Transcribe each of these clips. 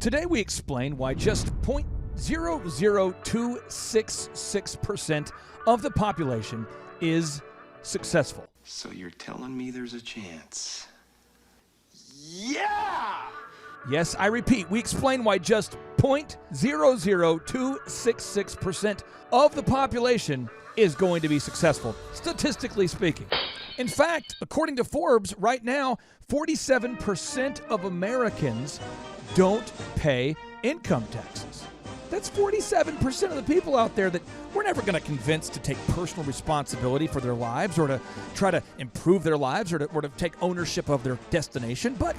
Today we explain why just 0.00266% of the population is successful. So you're telling me there's a chance? Yeah! Yes, I repeat, we explain why just 0.00266% of the population is going to be successful, statistically speaking. In fact, according to Forbes, right now, 47% of Americans don't pay income taxes. That's 47% of the people out there that we're never going to convince to take personal responsibility for their lives or to try to improve their lives or to take ownership of their destination. But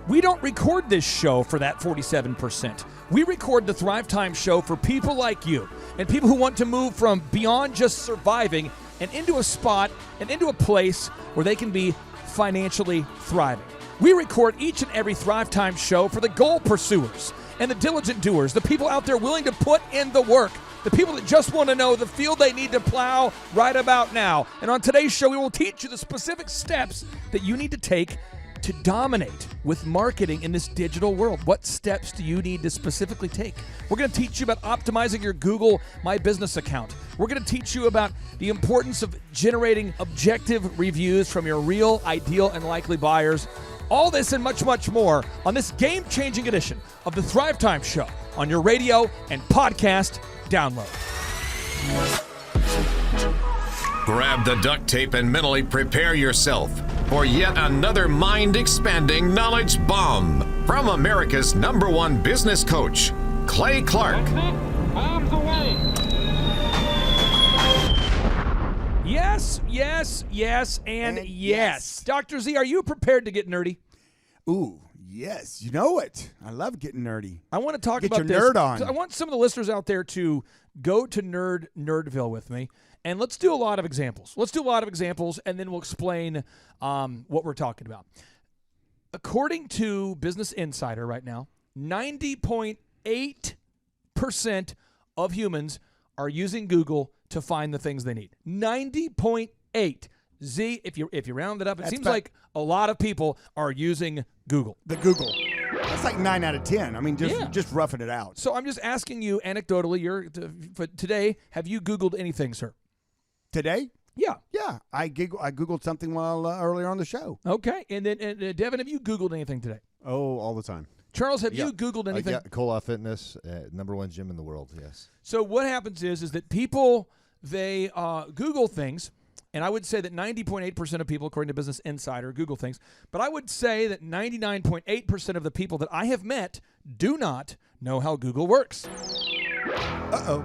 we don't record this show for that 47%. We record the Thrive Time show for people like you and people who want to move from beyond just surviving and into a spot and into a place where they can be financially thriving. We record each and every Thrive Time show for the goal pursuers and the diligent doers, the people out there willing to put in the work, the people that just want to know the field they need to plow right about now. And on today's show, we will teach you the specific steps that you need to take to dominate with marketing in this digital world. What steps do you need to specifically take? We're going to teach you about optimizing your Google My Business account. We're going to teach you about the importance of generating objective reviews from your real, ideal, and likely buyers. All this and much, much more on this game-changing edition of the Thrive Time Show on your radio and podcast download. Grab the duct tape and mentally prepare yourself for yet another mind-expanding knowledge bomb from America's #1 business coach, Clay Clark. Bombs away. Yes, and yes. Dr. Z, are you prepared to get nerdy? Ooh, yes. You know it. I love getting nerdy. I want to talk Get about your this. nerd on. I want some of the listeners out there to go to Nerdville with me, and let's do a lot of examples. And then we'll explain what we're talking about. According to Business Insider right now, 90.8% of humans are using Google to find the things they need. 90.8. Z, if you round it up, it seems like a lot of people are using Google. The Google. That's like 9 out of 10. I mean, just roughing it out. So I'm just asking you anecdotally, for today, have you Googled anything, sir? Today? Yeah. Yeah. I Googled something while earlier on the show. Okay. And then, Devin, have you Googled anything today? Oh, all the time. Charles, have you Googled anything? Yeah, Cola Fitness, #1 gym in the world, yes. So what happens is that people, they Google things, and I would say that 90.8% of people, according to Business Insider, Google things. But I would say that 99.8% of the people that I have met do not know how Google works. Uh-oh.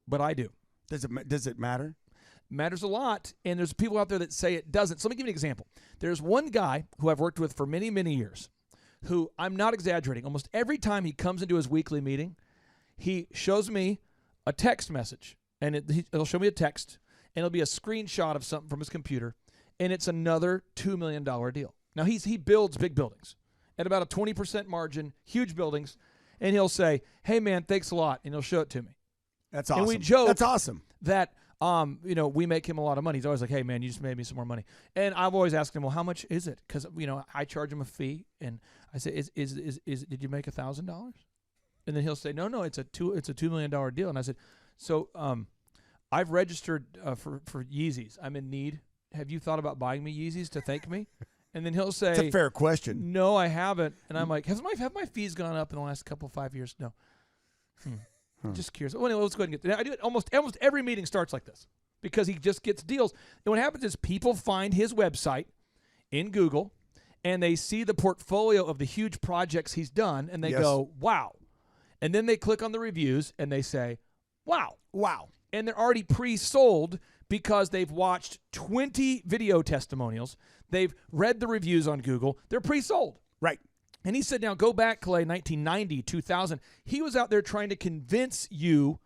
But I do. Does it matter? Matters a lot, and there's people out there that say it doesn't. So let me give you an example. There's one guy who I've worked with for many, many years who, I'm not exaggerating, almost every time he comes into his weekly meeting, he shows me a text message, and he'll show me a text, and it'll be a screenshot of something from his computer, and it's another $2 million deal. Now, he builds big buildings at about a 20% margin, huge buildings, and he'll say, hey, man, thanks a lot, and he'll show it to me. That's awesome. And we joke That's awesome. that we make him a lot of money. He's always like, hey, man, you just made me some more money. And I've always asked him, well, how much is it? Because, I charge him a fee, and I say, did you make $1,000? And then he'll say, no, it's a $2 million deal. And I said, so I've registered for Yeezys. I'm in need. Have you thought about buying me Yeezys to thank me? And then he'll say, It's a fair question. no, I haven't. And I'm like, have my fees gone up in the last 5 years? No. Just curious. Well, anyway, let's go ahead and get. I do it almost every meeting starts like this because he just gets deals. And what happens is people find his website in Google, and they see the portfolio of the huge projects he's done, and they go, "Wow!" And then they click on the reviews, and they say, "Wow, wow!" And they're already pre-sold because they've watched 20 video testimonials. They've read the reviews on Google. They're pre-sold. Right. And he said, now go back, Clay, 1990, 2000. He was out there trying to convince you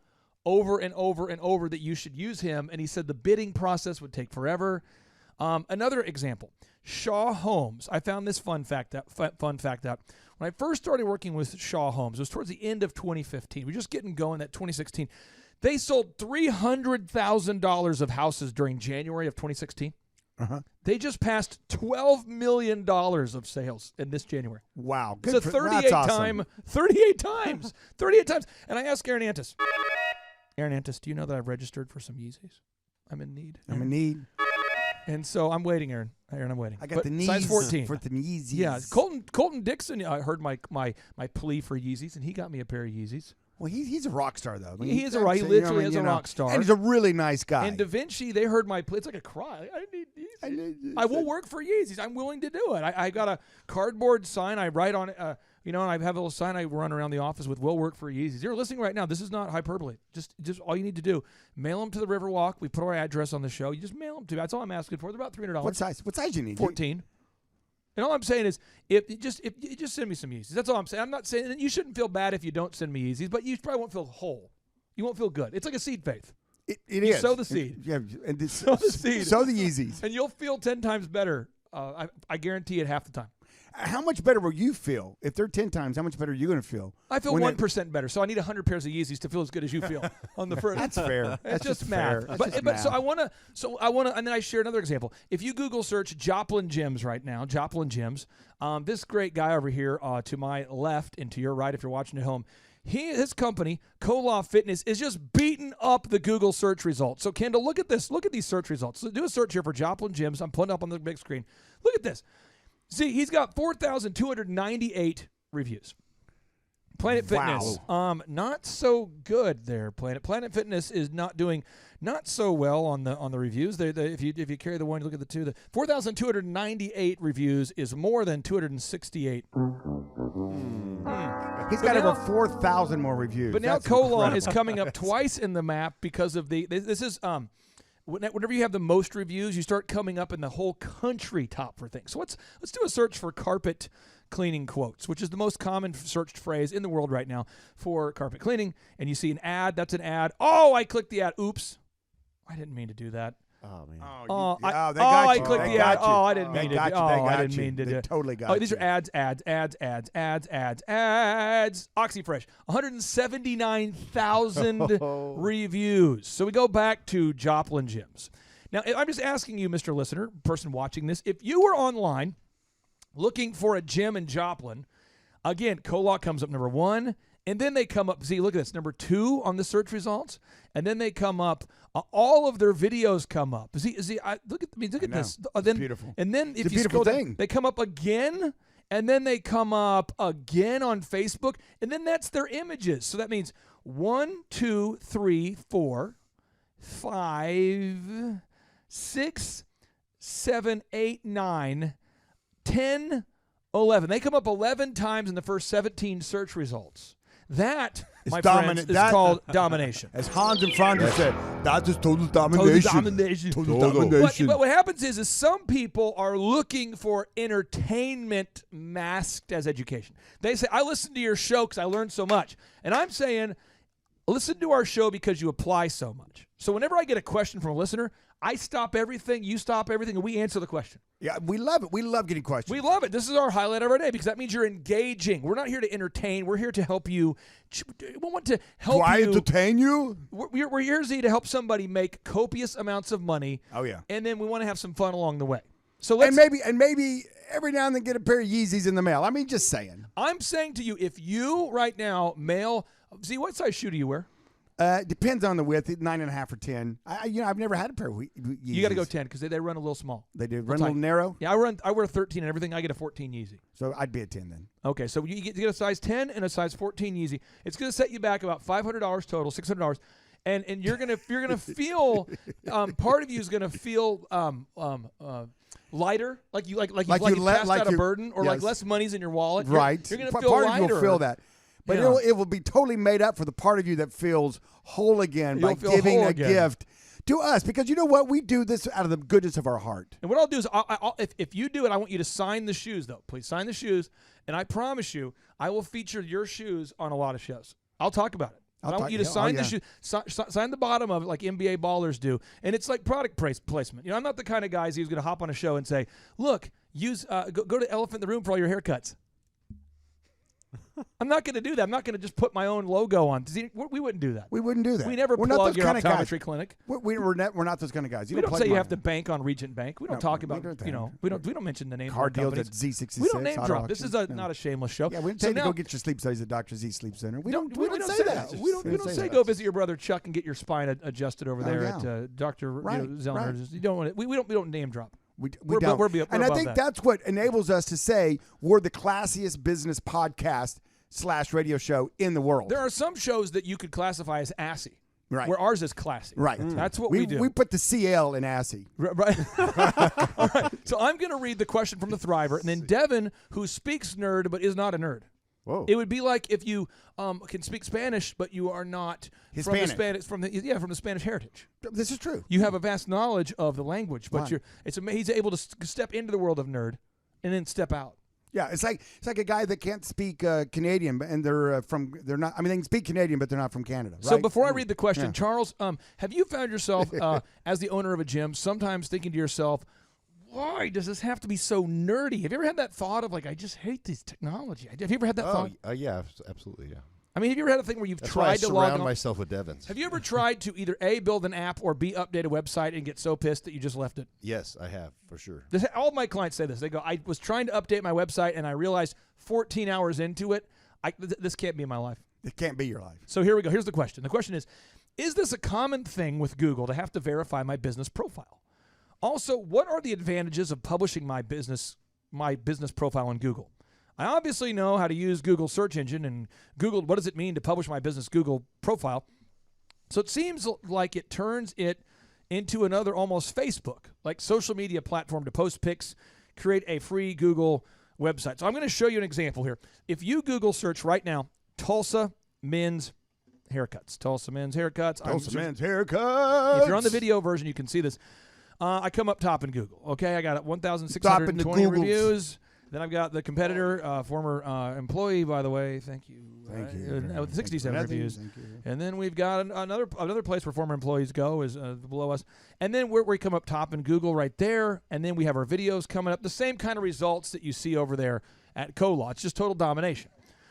over and over and over that you should use him. And he said the bidding process would take forever. Another example, Shaw Homes. I found this fun fact out. When I first started working with Shaw Homes, it was towards the end of 2015. We're just getting going, that 2016. They sold $300,000 of houses during January of 2016. They just passed $12 million of sales in this January. Wow. It's a 38 awesome. 38 times. 38 times. And I asked Aaron Antis, do you know that I've registered for some Yeezys? I'm in need. I'm in need. And so I'm waiting, Aaron. I'm waiting. I got the knees size 14 for the Yeezys. Yeah, Colton Dixon. I heard my plea for Yeezys, and he got me a pair of Yeezys. Well, he's a rock star, though. I mean, He is a rock. He literally is a rock star. And he's a really nice guy. And Da Vinci, they heard my plea. It's like a cry. I need Yeezys. I will work for Yeezys. I'm willing to do it. I got a cardboard sign. I write on it, and I have a little sign I run around the office with, "Will work for Yeezys." You're listening right now. This is not hyperbole. Just all you need to do, mail them to the Riverwalk. We put our address on the show. You just mail them to me. That's all I'm asking for. They're about $300. What size you need? 14. And all I'm saying is, if you just send me some Yeezys. That's all I'm saying. I'm not saying, and you shouldn't feel bad if you don't send me Yeezys, but you probably won't feel whole. You won't feel good. It's like a seed faith. It you is. Sow the seed. Yeah, and sow the seed. Sow the Yeezys. And you'll feel 10 times better. I guarantee it half the time. How much better will you feel if they're 10 times? How much better are you going to feel? I feel 1% better, so I need 100 pairs of Yeezys to feel as good as you feel on the first. That's fair. It's just fair. math. That's But so I want to, and then I share another example. If you Google search Joplin Gyms right now, Joplin Gyms, this great guy over here to my left and to your right, if you're watching at home, his company, Kolaw Fitness, is just beating up the Google search results. So, Kendall, look at this. Look at these search results. So do a search here for Joplin Gyms. I'm putting up on the big screen. Look at this. See, he's got 4,298 reviews. Planet Fitness, not so good there. Planet Fitness is not doing not so well on the reviews. If you carry the one, you look at the two. The 4,298 reviews is more than 268. He's got over 4,000 more reviews. But now Kolaw is coming up twice in the map because of this is whenever you have the most reviews, you start coming up in the whole country top for things. So let's do a search for carpet cleaning quotes, which is the most common searched phrase in the world right now for carpet cleaning. And you see an ad. That's an ad. Oh, I clicked the ad. Oops. I didn't mean to do that. Oh, man. I clicked the ad. Oh, I didn't mean to. I didn't mean to. They totally got you. These are ads. Oxyfresh, 179,000 reviews. So we go back to Joplin Gyms. Now, I'm just asking you, Mr. Listener, person watching this, if you were online looking for a gym in Joplin, again, Kolaw comes up number 1. And then they come up, see, look at this, number 2 on the search results. And then they come up, all of their videos come up. Look at this. It's beautiful. And then if it's a you scroll beautiful down, thing. they come up again, and then they come up again on Facebook, and then that's their images. So that means 1, 2, 3, 4, 5, 6, 7, 8, 9, 10, 11. They come up 11 times in the first 17 search results. That, my friends, is called domination. As Hans and Franz said, that is total domination. Total domination. But what happens is some people are looking for entertainment masked as education. They say, I listened to your show because I learned so much. And I'm saying, listen to our show because you apply so much. So whenever I get a question from a listener, I stop everything, you stop everything, and we answer the question. Yeah, we love it. We love getting questions. We love it. This is our highlight of our day because that means you're engaging. We're not here to entertain. We're here to help you. We want to help you. Do I entertain you? We're here to help somebody make copious amounts of money. Oh, yeah. And then we want to have some fun along the way. So let's maybe every now and then get a pair of Yeezys in the mail. I mean, just saying. I'm saying to you, if you right now mail, see, what size shoe do you wear? Depends on the width, 9.5 or 10. I've never had a pair of Yeezys. You got to go 10 because they run a little small. They do run a little narrow. Yeah, I wear 13 and everything. I get a 14 Yeezy. So I'd be a 10 then. Okay, so you get a size 10 and a size 14 Yeezy. It's going to set you back about $500 total, $600, and you're gonna feel part of you is gonna feel lighter, like you passed out a burden, or like less money's in your wallet. Right. You're gonna feel part lighter. Of you will feel that. But it will be totally made up for the part of you that feels whole again by giving a gift to us. Because you know what? We do this out of the goodness of our heart. And what I'll do is, if you do it, I want you to sign the shoes, though. Please sign the shoes. And I promise you, I will feature your shoes on a lot of shows. I'll talk about it. I want you to sign the shoes, sign the bottom of it like NBA ballers do. And it's like product placement. I'm not the kind of guys who's going to hop on a show and say, look, go to Elephant in the Room for all your haircuts. I'm not going to do that. I'm not going to just put my own logo on. We wouldn't do that. We wouldn't do that. We never We're not plug those your kind of guys. optometry clinic. We're not those kind of guys. We don't say you have to bank on Regent Bank. We don't talk about, we don't mention the name car of deals companies. at Z66. We don't name drop. Auction. This is not a shameless show. Yeah, we don't tell you to go get your sleep studies at Dr. Z Sleep Center. We don't say that. We don't say go visit your brother Chuck and get your spine adjusted over there at Dr. Zellner's. You don't want it. We don't name drop. We don't. And I think that's what enables us to say we're the classiest business podcast / radio show in the world. There are some shows that you could classify as assy. Right. Where ours is classy. Right. That's what we do. We put the CL in assy. Right. All right. So I'm going to read the question from the Thriver, and then Devin, who speaks nerd but is not a nerd. Whoa. It would be like if you can speak Spanish, but you are not Hispanic. from the Spanish heritage. This is true. You have a vast knowledge of the language, but he's able to step into the world of nerd and then step out. Yeah, it's like a guy that can't speak Canadian, and they're not. I mean, they can speak Canadian, but they're not from Canada. Right? So before I read the question, Charles, have you found yourself as the owner of a gym sometimes thinking to yourself, why does this have to be so nerdy? Have you ever had that thought of like, I just hate this technology? Have you ever had that thought? Yeah, absolutely, yeah. I mean, have you ever had a thing where you've That's tried to why I log surround on? myself with Devins. Have you ever tried to either A, build an app or B, update a website and get so pissed that you just left it? Yes, I have, for sure. All of my clients say this. They go, I was trying to update my website and I realized 14 hours into it, this can't be my life. It can't be your life. So here we go. Here's the question. The question is this a common thing with Google to have to verify my business profile? Also, what are the advantages of publishing my business profile on Google? I obviously know how to use Google search engine and Google, what does it mean to publish my business Google profile? So it seems like it turns it into another almost Facebook, like social media platform to post pics, create a free Google website. So I'm going to show you an example here. If you Google search right now, Tulsa men's haircuts. Tulsa men's haircuts. If you're on the video version, you can see this. I come up top in Google. Okay, I got 1,620 reviews. Then I've got the competitor, former employee, by the way. Thank you. With 67 reviews. And then we've got another place where former employees go is below us. And then we come up top in Google right there. And then we have our videos coming up. The same kind of results that you see over there at Colaw. It's just total domination.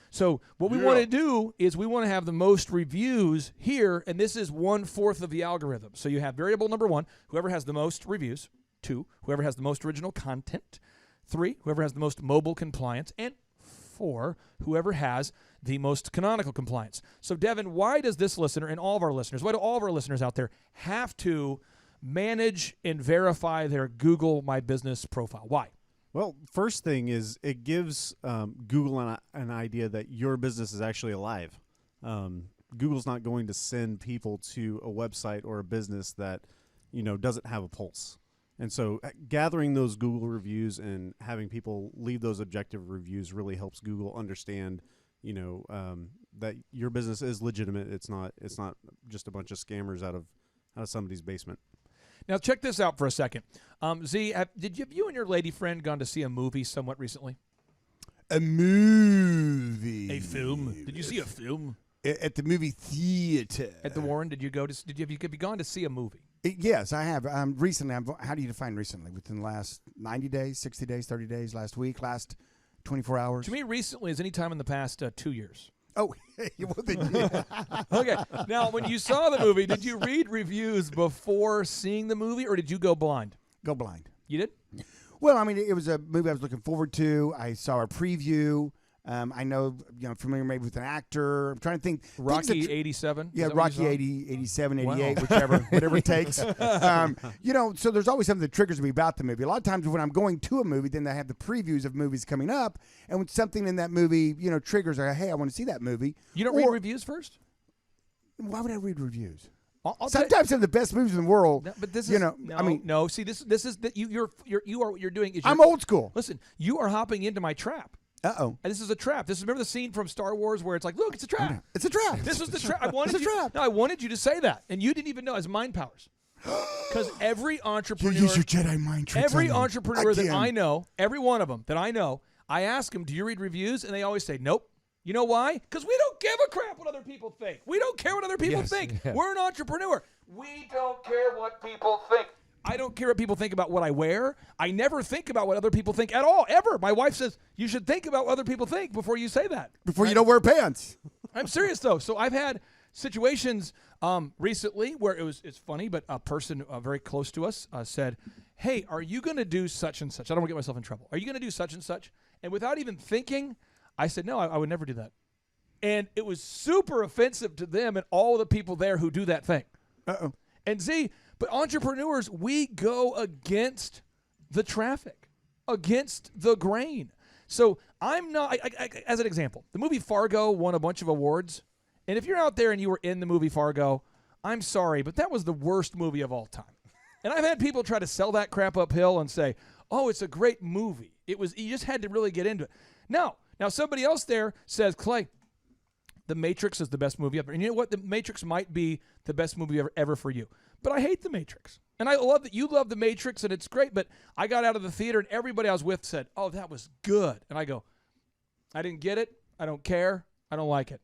So what we want to do is we want to have the most reviews here, and this is 1/4 of the algorithm. So you have variable number 1, whoever has the most reviews. 2, whoever has the most original content. 3, whoever has the most mobile compliance. And 4, whoever has the most canonical compliance. So, Devin, why does this listener and all of our listeners, why do all of our listeners out there have to manage and verify their Google My Business profile? Why? Well, first thing is it gives Google an idea that your business is actually alive. Google's not going to send people to a website or a business that, doesn't have a pulse. And so gathering those Google reviews and having people leave those objective reviews really helps Google understand, that your business is legitimate. It's not just a bunch of scammers out of somebody's basement. Now check this out for a second. Z, have you and your lady friend gone to see a movie somewhat recently? A movie. A film. Did you see a film? At the movie theater. At the Warren, have you gone to see a movie? Yes, I have. Recently, how do you define recently? Within the last 90 days, 60 days, 30 days, last week, last 24 hours? To me, recently is any time in the past 2 years. Oh, well, then, yeah. Okay. Now, when you saw the movie, did you read reviews before seeing the movie, or did you go blind? Go blind. You did? Well, I mean, it was a movie I was looking forward to. I saw a preview. I know, familiar maybe with an actor. I'm trying to think. Rocky 87? Yeah, Rocky 80, 87, 88, whatever it takes. So there's always something that triggers me about the movie. A lot of times when I'm going to a movie, then they have the previews of movies coming up. And when something in that movie, triggers, hey, I want to see that movie. You don't read reviews first? Why would I read reviews? Sometimes some of the best movies in the world. No, but this is no. See, this is that you're doing. I'm old school. Listen, you are hopping into my trap. Uh-oh. And this is a trap. Remember the scene from Star Wars where it's like, look, it's a trap. It's a trap. This was the trap. I wanted you to say that, and you didn't even know. It's mind powers. Because every entrepreneur, you use your Jedi mind tricks. Every entrepreneur that I know, every one of them that I know, I ask them, do you read reviews? And they always say, nope. You know why? Because we don't give a crap what other people think. We don't care what other people think. Yeah. We're an entrepreneur. We don't care what people think. I don't care what people think about what I wear. I never think about what other people think at all, ever. My wife says, you should think about what other people think before you say that. Before you don't wear pants. I'm serious, though. So I've had situations recently where it's funny, but a person very close to us said, hey, are you going to do such and such? I don't want to get myself in trouble. Are you going to do such and such? And without even thinking, I said, no, I would never do that. And it was super offensive to them and all the people there who do that thing. Uh-oh. And see, but entrepreneurs, we go against the traffic, against the grain. So I'm not, as an example, the movie Fargo won a bunch of awards. And if you're out there and you were in the movie Fargo, I'm sorry, but that was the worst movie of all time. And I've had people try to sell that crap uphill and say, oh, it's a great movie. You just had to really get into it. Now somebody else there says, Clay, The Matrix is the best movie ever. And you know what? The Matrix might be the best movie ever for you. But I hate The Matrix. And I love that you love The Matrix, and it's great. But I got out of the theater, and everybody I was with said, oh, that was good. And I go, I didn't get it. I don't care. I don't like it.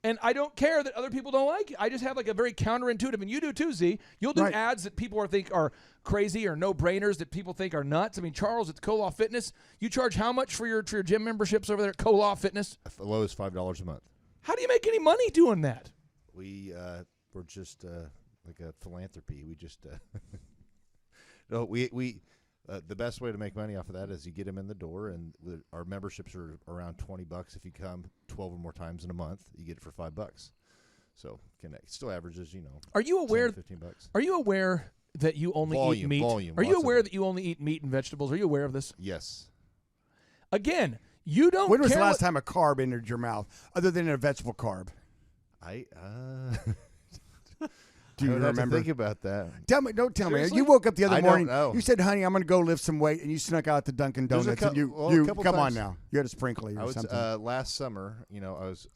And I don't care that other people don't like it. I just have like a very counterintuitive, and you do too, Z. You'll do ads that people think are crazy or no-brainers that people think are nuts. I mean, Charles, at Co-Law Fitness, you charge how much for your gym memberships over there at Co-Law Fitness? The low is $5 a month. How do you make any money doing that? We're just like a philanthropy. We just no, we the best way to make money off of that is you get them in the door, and our memberships are around $20. If you come 12 or more times in a month, you get it for $5. So still averages, Are you aware? 10 to $15. Are you aware that you only eat meat? Are you aware that you only eat meat and vegetables? Are you aware of this? Yes. Again, you don't. When was the care last time a carb entered your mouth, other than a vegetable carb? Do you remember? Have to think about that. Don't tell Seriously? me. You woke up the other I morning. don't know. You said, "Honey, I'm going to go lift some weight," and you snuck out the Dunkin' There's Donuts. a And you couple come on times. now. You had a sprinkly or I was something. last summer. I was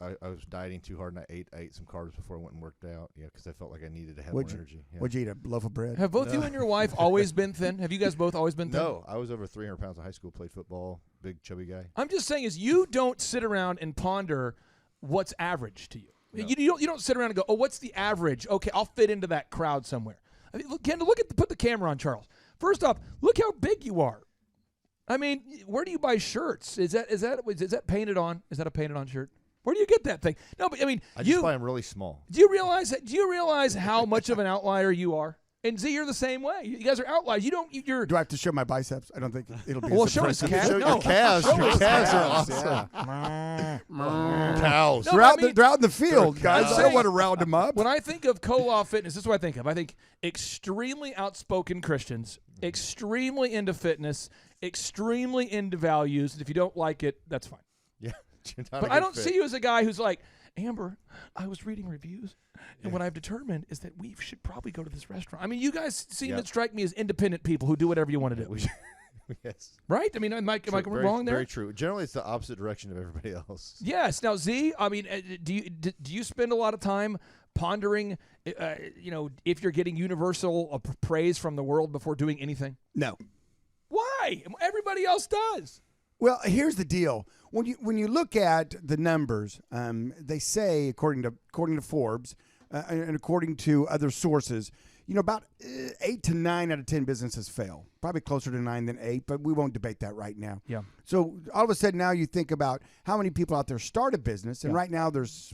dieting too hard, and I ate some carbs before I went and worked out. Yeah, because I felt like I needed to have more energy. Yeah. What'd you eat? A loaf of bread? Have both you and your wife always been thin? Have you guys both always been thin? No, I was over 300 pounds in high school. Played football. Big chubby guy. I'm just saying is you don't sit around and ponder what's average to you. No. You don't sit around and go, oh, what's the average? Okay, I'll fit into that crowd somewhere. I mean, Kendall, put the camera on Charles. First off, look how big you are. I mean, where do you buy shirts? Is that painted on? Is that a painted on shirt? Where do you get that thing? No, but I mean, I just buy them really small. Do you realize how much of an outlier you are? And Z, you're the same way. You guys are outliers. You're. Do I have to show my biceps? I don't think it'll be. Well, as show us impressive. calves. Show your calves. Your calves are awesome. Cows. They're out in the field, guys. I saying- don't want to round them up. When I think of Co-Law Fitness, this is what I think of. I think extremely outspoken Christians, extremely into fitness, extremely into values. And if you don't like it, that's fine. Yeah. But I don't see you as a guy who's like, Amber, I was reading reviews, and what I've determined is that we should probably go to this restaurant. I mean, you guys seem to strike me as independent people who do whatever you want to do. Yes. Right? I mean, am I wrong there? Very true. Generally, it's the opposite direction of everybody else. Yes. Now, Z, I mean, do you spend a lot of time pondering, if you're getting universal praise from the world before doing anything? No. Why? Everybody else does. Well, here's the deal. When you look at the numbers, they say according to Forbes and according to other sources, about 8 to 9 out of 10 businesses fail. Probably closer to 9 than 8, but we won't debate that right now. Yeah. So all of a sudden now you think about how many people out there start a business, and right now there's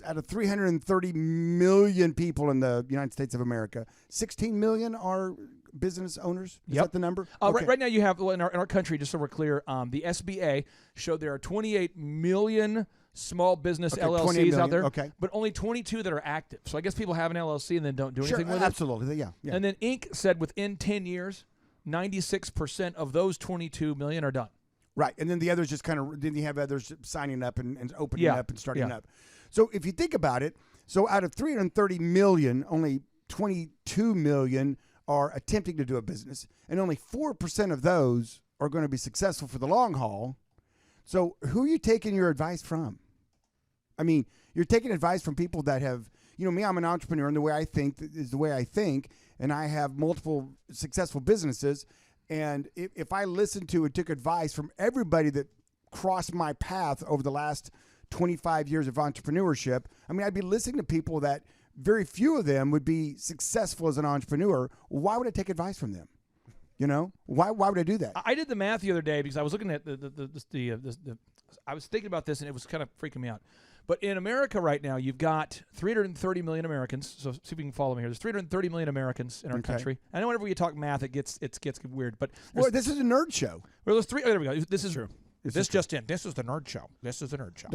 out of 330 million people in the United States of America, 16 million are business owners. Is that the number? Okay. Right now you have in our country, just so we're clear, the SBA showed there are 28 million small business LLCs out there, but only 22 that are active. So I guess people have an LLC and then don't do anything with it. Absolutely, yeah. And then Inc. said within 10 years, 96% of those 22 million are done. Right, and then the others just then you have others signing up and opening up and starting up. So if you think about it, so out of 330 million, only 22 million are attempting to do a business, and only 4% of those are going to be successful for the long haul. So who are you taking your advice from? I mean, you're taking advice from people that have, me, I'm an entrepreneur, and the way I think is the way I think, and I have multiple successful businesses, and if I listened to and took advice from everybody that crossed my path over the last 25 years of entrepreneurship, I mean, I'd be listening to people that very few of them would be successful as an entrepreneur. Why would I take advice from them? You know, why would I do that? I did the math the other day because I was looking at I was thinking about this and it was kind of freaking me out. But in America right now, you've got 330 million Americans. So see if you can follow me here. There's 330 million Americans in our country. I know whenever you talk math, it gets weird. But well, this is a nerd show. Well, there's three. Oh, there we go. This is true. This just in. This is the nerd show. This is the nerd show.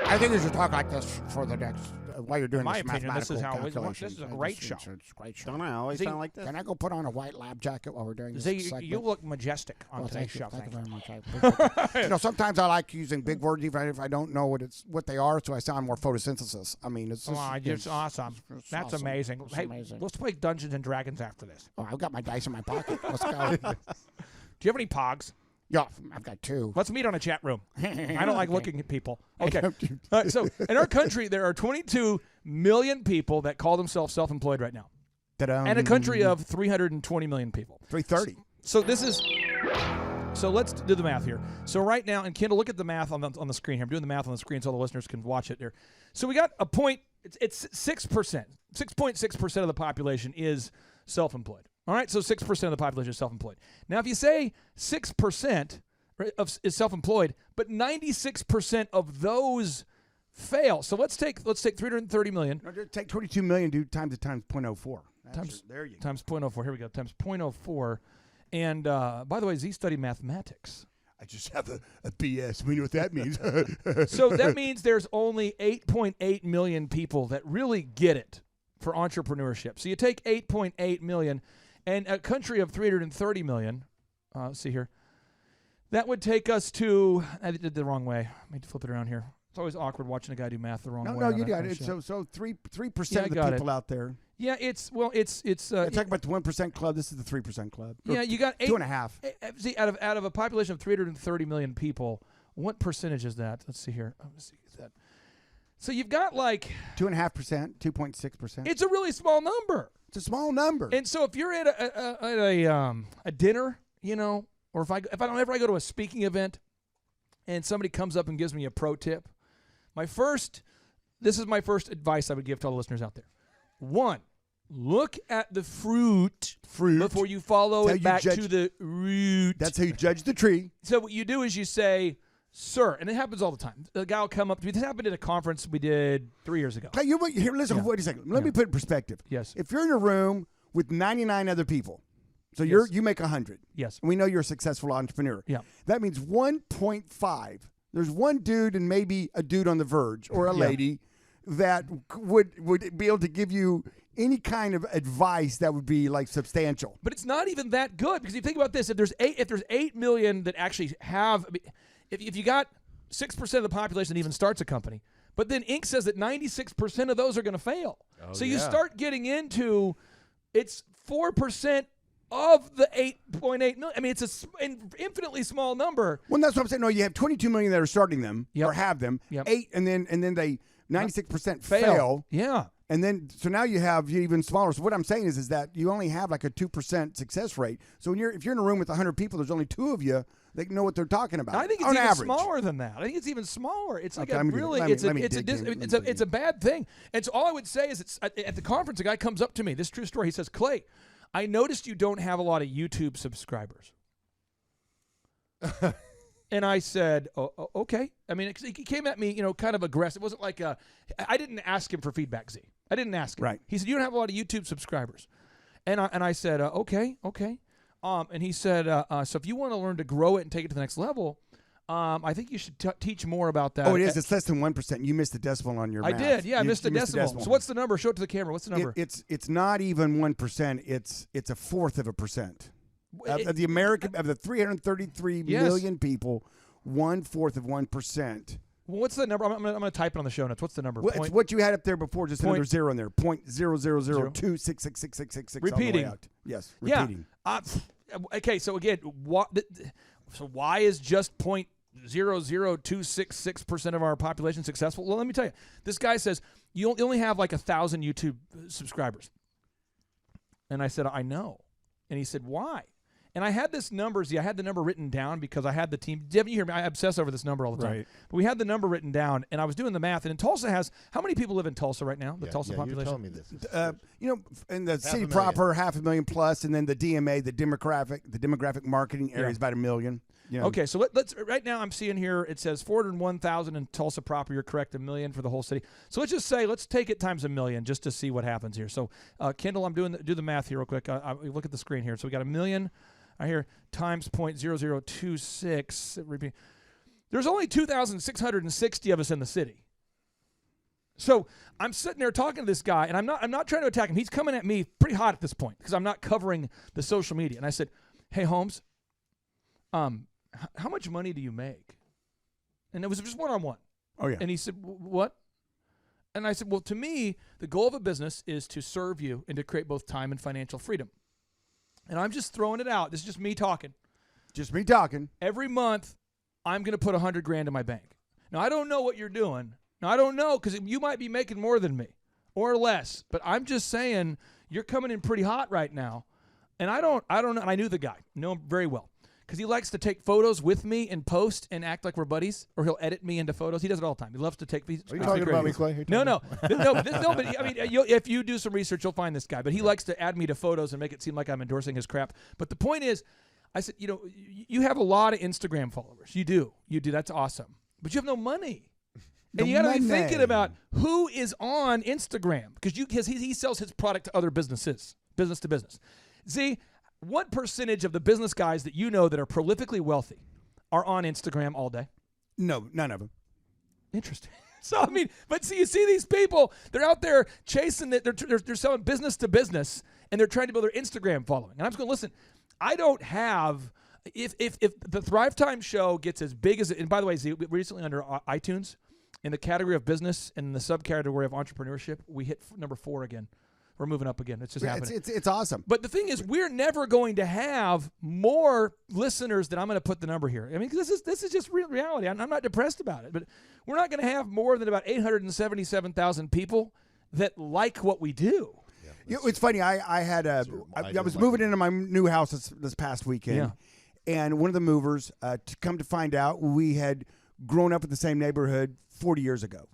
I think you should talk like this for the next while you're doing in my this opinion, this is mathematical how. This is a great show. It's a great show. Don't I always sound like this? Can I go put on a white lab jacket while we're doing this See, segment? you look majestic on today's show. Thank you very much. I appreciate it. You know, sometimes I like using big words even if I don't know what they are, so I sound more photosynthesis. I mean, it's awesome. That's awesome. amazing. It's Hey, amazing. let's play Dungeons and Dragons after this. Oh, I've got my dice in my pocket. Let's go. Do you have any pogs? Yeah, I've got 2. Let's meet on a chat room. I don't like looking at people. Okay. All right, so in our country, there are 22 million people that call themselves self-employed right now. Ta-da. And a country of 320 million people. 330. So this is. So let's do the math here. So right now, and Kendall, look at the math on the screen here. I'm doing the math on the screen so the listeners can watch it there. So we got a point. It's 6%. 6.6% of the population is self-employed. All right, so 6% of the population is self-employed. Now, if you say 6% is self-employed, but 96% of those fail. So let's take 330 million. No, just take 22 million, dude, times 0.04. There you go. Times 0.04. Here we go. Times 0.04. And by the way, Z studied mathematics. I just have a BS. We know what that means. So that means there's only 8.8 million people that really get it for entrepreneurship. So you take 8.8 million. And a country of 330 million, let's see here, that would take us to, I did it the wrong way. Let me flip it around here. It's always awkward watching a guy do math the wrong way. No, you got it. So 3% of the people out there. Yeah, it's talking about the 1% club. This is the 3% club. Yeah, you got 2.5. See, out of a population of 330 million people, what percentage is that? Let's see here. Let's see that. So you've got like 2.5%, 2.6%. It's a really small number. It's a small number. And so if you're at a dinner, you know, or if I go to a speaking event and somebody comes up and gives me a pro tip, this is my first advice I would give to all the listeners out there. 1, look at the fruit before you follow it back to the root. That's how you judge the tree. So what you do is you say, sir, and it happens all the time. The guy will come up to me. This happened at a conference we did 3 years ago. Hey, here, listen, wait a second. Let me put it in perspective. Yes. If you're in a room with 99 other people, so you make 100. Yes. And we know you're a successful entrepreneur. Yeah. That means 1.5. There's one dude and maybe a dude on the verge or a lady that would be able to give you any kind of advice that would be like substantial. But it's not even that good because you think about this. If there's 8 million that actually have. If you got 6% of the population that even starts a company, but then Inc. says that 96% of those are going to fail. So you start getting into it's 4% of the 8.8 million. I mean, it's an infinitely small number. Well, that's what I'm saying. No, you have 22 million that are starting them or have them. 8, and then they 96% fail. Yeah. And then, so now you have even smaller. So what I'm saying is that you only have like a 2% success rate. So if you're in a room with 100 people, there's only 2 of you that know what they're talking about. I think it's even smaller than that. I think it's even smaller. It's like it's a bad thing. And so all I would say is, at the conference, a guy comes up to me. This is a true story. He says, "Clay, I noticed you don't have a lot of YouTube subscribers." And I said, oh, okay. I mean, he came at me, kind of aggressive. It wasn't like I didn't ask him for feedback, Z. I didn't ask him. Right. He said, you don't have a lot of YouTube subscribers. And I said, okay. And he said, so if you want to learn to grow it and take it to the next level, I think you should teach more about that. Oh, it is. It's less than 1%. You missed a decimal on your math. I did. Yeah, I missed a decimal. So what's the number? Show it to the camera. What's the number? It's not even 1%. It's 1/4 of a percent. Of the 333 million people, 1/4 of 1%. Well, what's the number? I'm going to type it on the show notes. What's the number? Well, it's what you had up there before, just another 0 in there. 0.000266666. Repeating. Yes, repeating. Yeah. Okay, so again, why is just 0.00266% of our population successful? Well, let me tell you. This guy says you only have like 1,000 YouTube subscribers. And I said, I know. And he said, why? And I had this number. I had the number written down because I had the team. Devin, you hear me? I obsess over this number all the time. Right. But we had the number written down, and I was doing the math. And in Tulsa how many people live in Tulsa right now? The Tulsa population. You're telling me this. In the city 500,000. proper, 500,000 plus, and then the DMA, the demographic marketing area is about 1 million. You know. Okay, so let's right now I'm seeing here it says 401,000 in Tulsa proper. You're correct, 1 million for the whole city. So let's just say let's take it times 1 million just to see what happens here. So Kendall, I'm do the math here real quick. Look at the screen here. So we got 1 million. I hear times 0.0026. Repeat. There's only 2,660 of us in the city. So I'm sitting there talking to this guy, and I'm not trying to attack him. He's coming at me pretty hot at this point because I'm not covering the social media. And I said, "Hey Holmes, how much money do you make?" And it was just one-on-one. Oh yeah. And he said, "What?" And I said, "Well, to me, the goal of a business is to serve you and to create both time and financial freedom." And I'm just throwing it out. This is just me talking. Just me talking. Every month, I'm going to put $100,000 in my bank. Now, I don't know what you're doing. Now, I don't know because you might be making more than me or less. But I'm just saying you're coming in pretty hot right now. And I don't know. And I knew the guy. Know him very well. Because he likes to take photos with me and post and act like we're buddies, or he'll edit me into photos. He does it all the time. He loves to take these. Are you talking about me, Clay? No. But I mean, if you do some research, you'll find this guy. But he likes to add me to photos and make it seem like I'm endorsing his crap. But the point is, I said, you have a lot of Instagram followers. You do. That's awesome. But you have no money. And you got to be thinking about who is on Instagram because he sells his product to other businesses, business to business. See. What percentage of the business guys that you know that are prolifically wealthy are on Instagram all day? No, none of them. Interesting. So, I mean, but see, you see these people, they're out there chasing it. They're selling business to business, and they're trying to build their Instagram following. And I'm just going to listen. I don't have, if the Thrive Time show gets as big as it, and by the way, Z, recently under iTunes, in the category of business and in the subcategory of entrepreneurship, we hit number 4 again. We're moving up again. It's just happening. It's awesome. But the thing is, we're never going to have more listeners than I'm going to put the number here. I mean, this is just real reality. I'm not depressed about it, but we're not going to have more than about 877,000 people that like what we do. Yeah, it's funny. I was moving into my new house this past weekend, and one of the movers, to come to find out, we had grown up in the same neighborhood 40 years ago,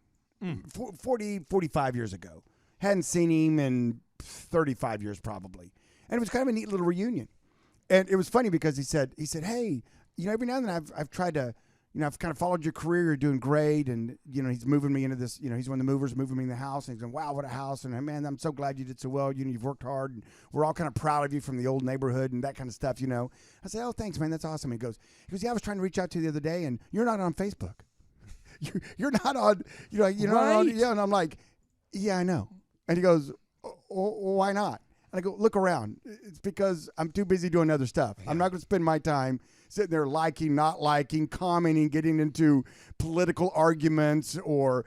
45 years ago. Hadn't seen him in 35 years probably. And it was kind of a neat little reunion. And it was funny because he said, "Hey, every now and then I've tried to, I've kind of followed your career. You're doing great." And, he's moving me into this, he's one of the movers moving me in the house. And he's going, "Wow, what a house." And, "Man, I'm so glad you did so well. You've worked hard. And we're all kind of proud of you from the old neighborhood and that kind of stuff, I said, "Oh, thanks, man. That's awesome." He goes, "Yeah, I was trying to reach out to you the other day and you're not on Facebook. you're not on, Right. And I'm like, "Yeah, I know." And he goes, "Why not?" And I go, "Look around. It's because I'm too busy doing other stuff. I'm not going to spend my time sitting there liking, not liking, commenting, getting into political arguments or,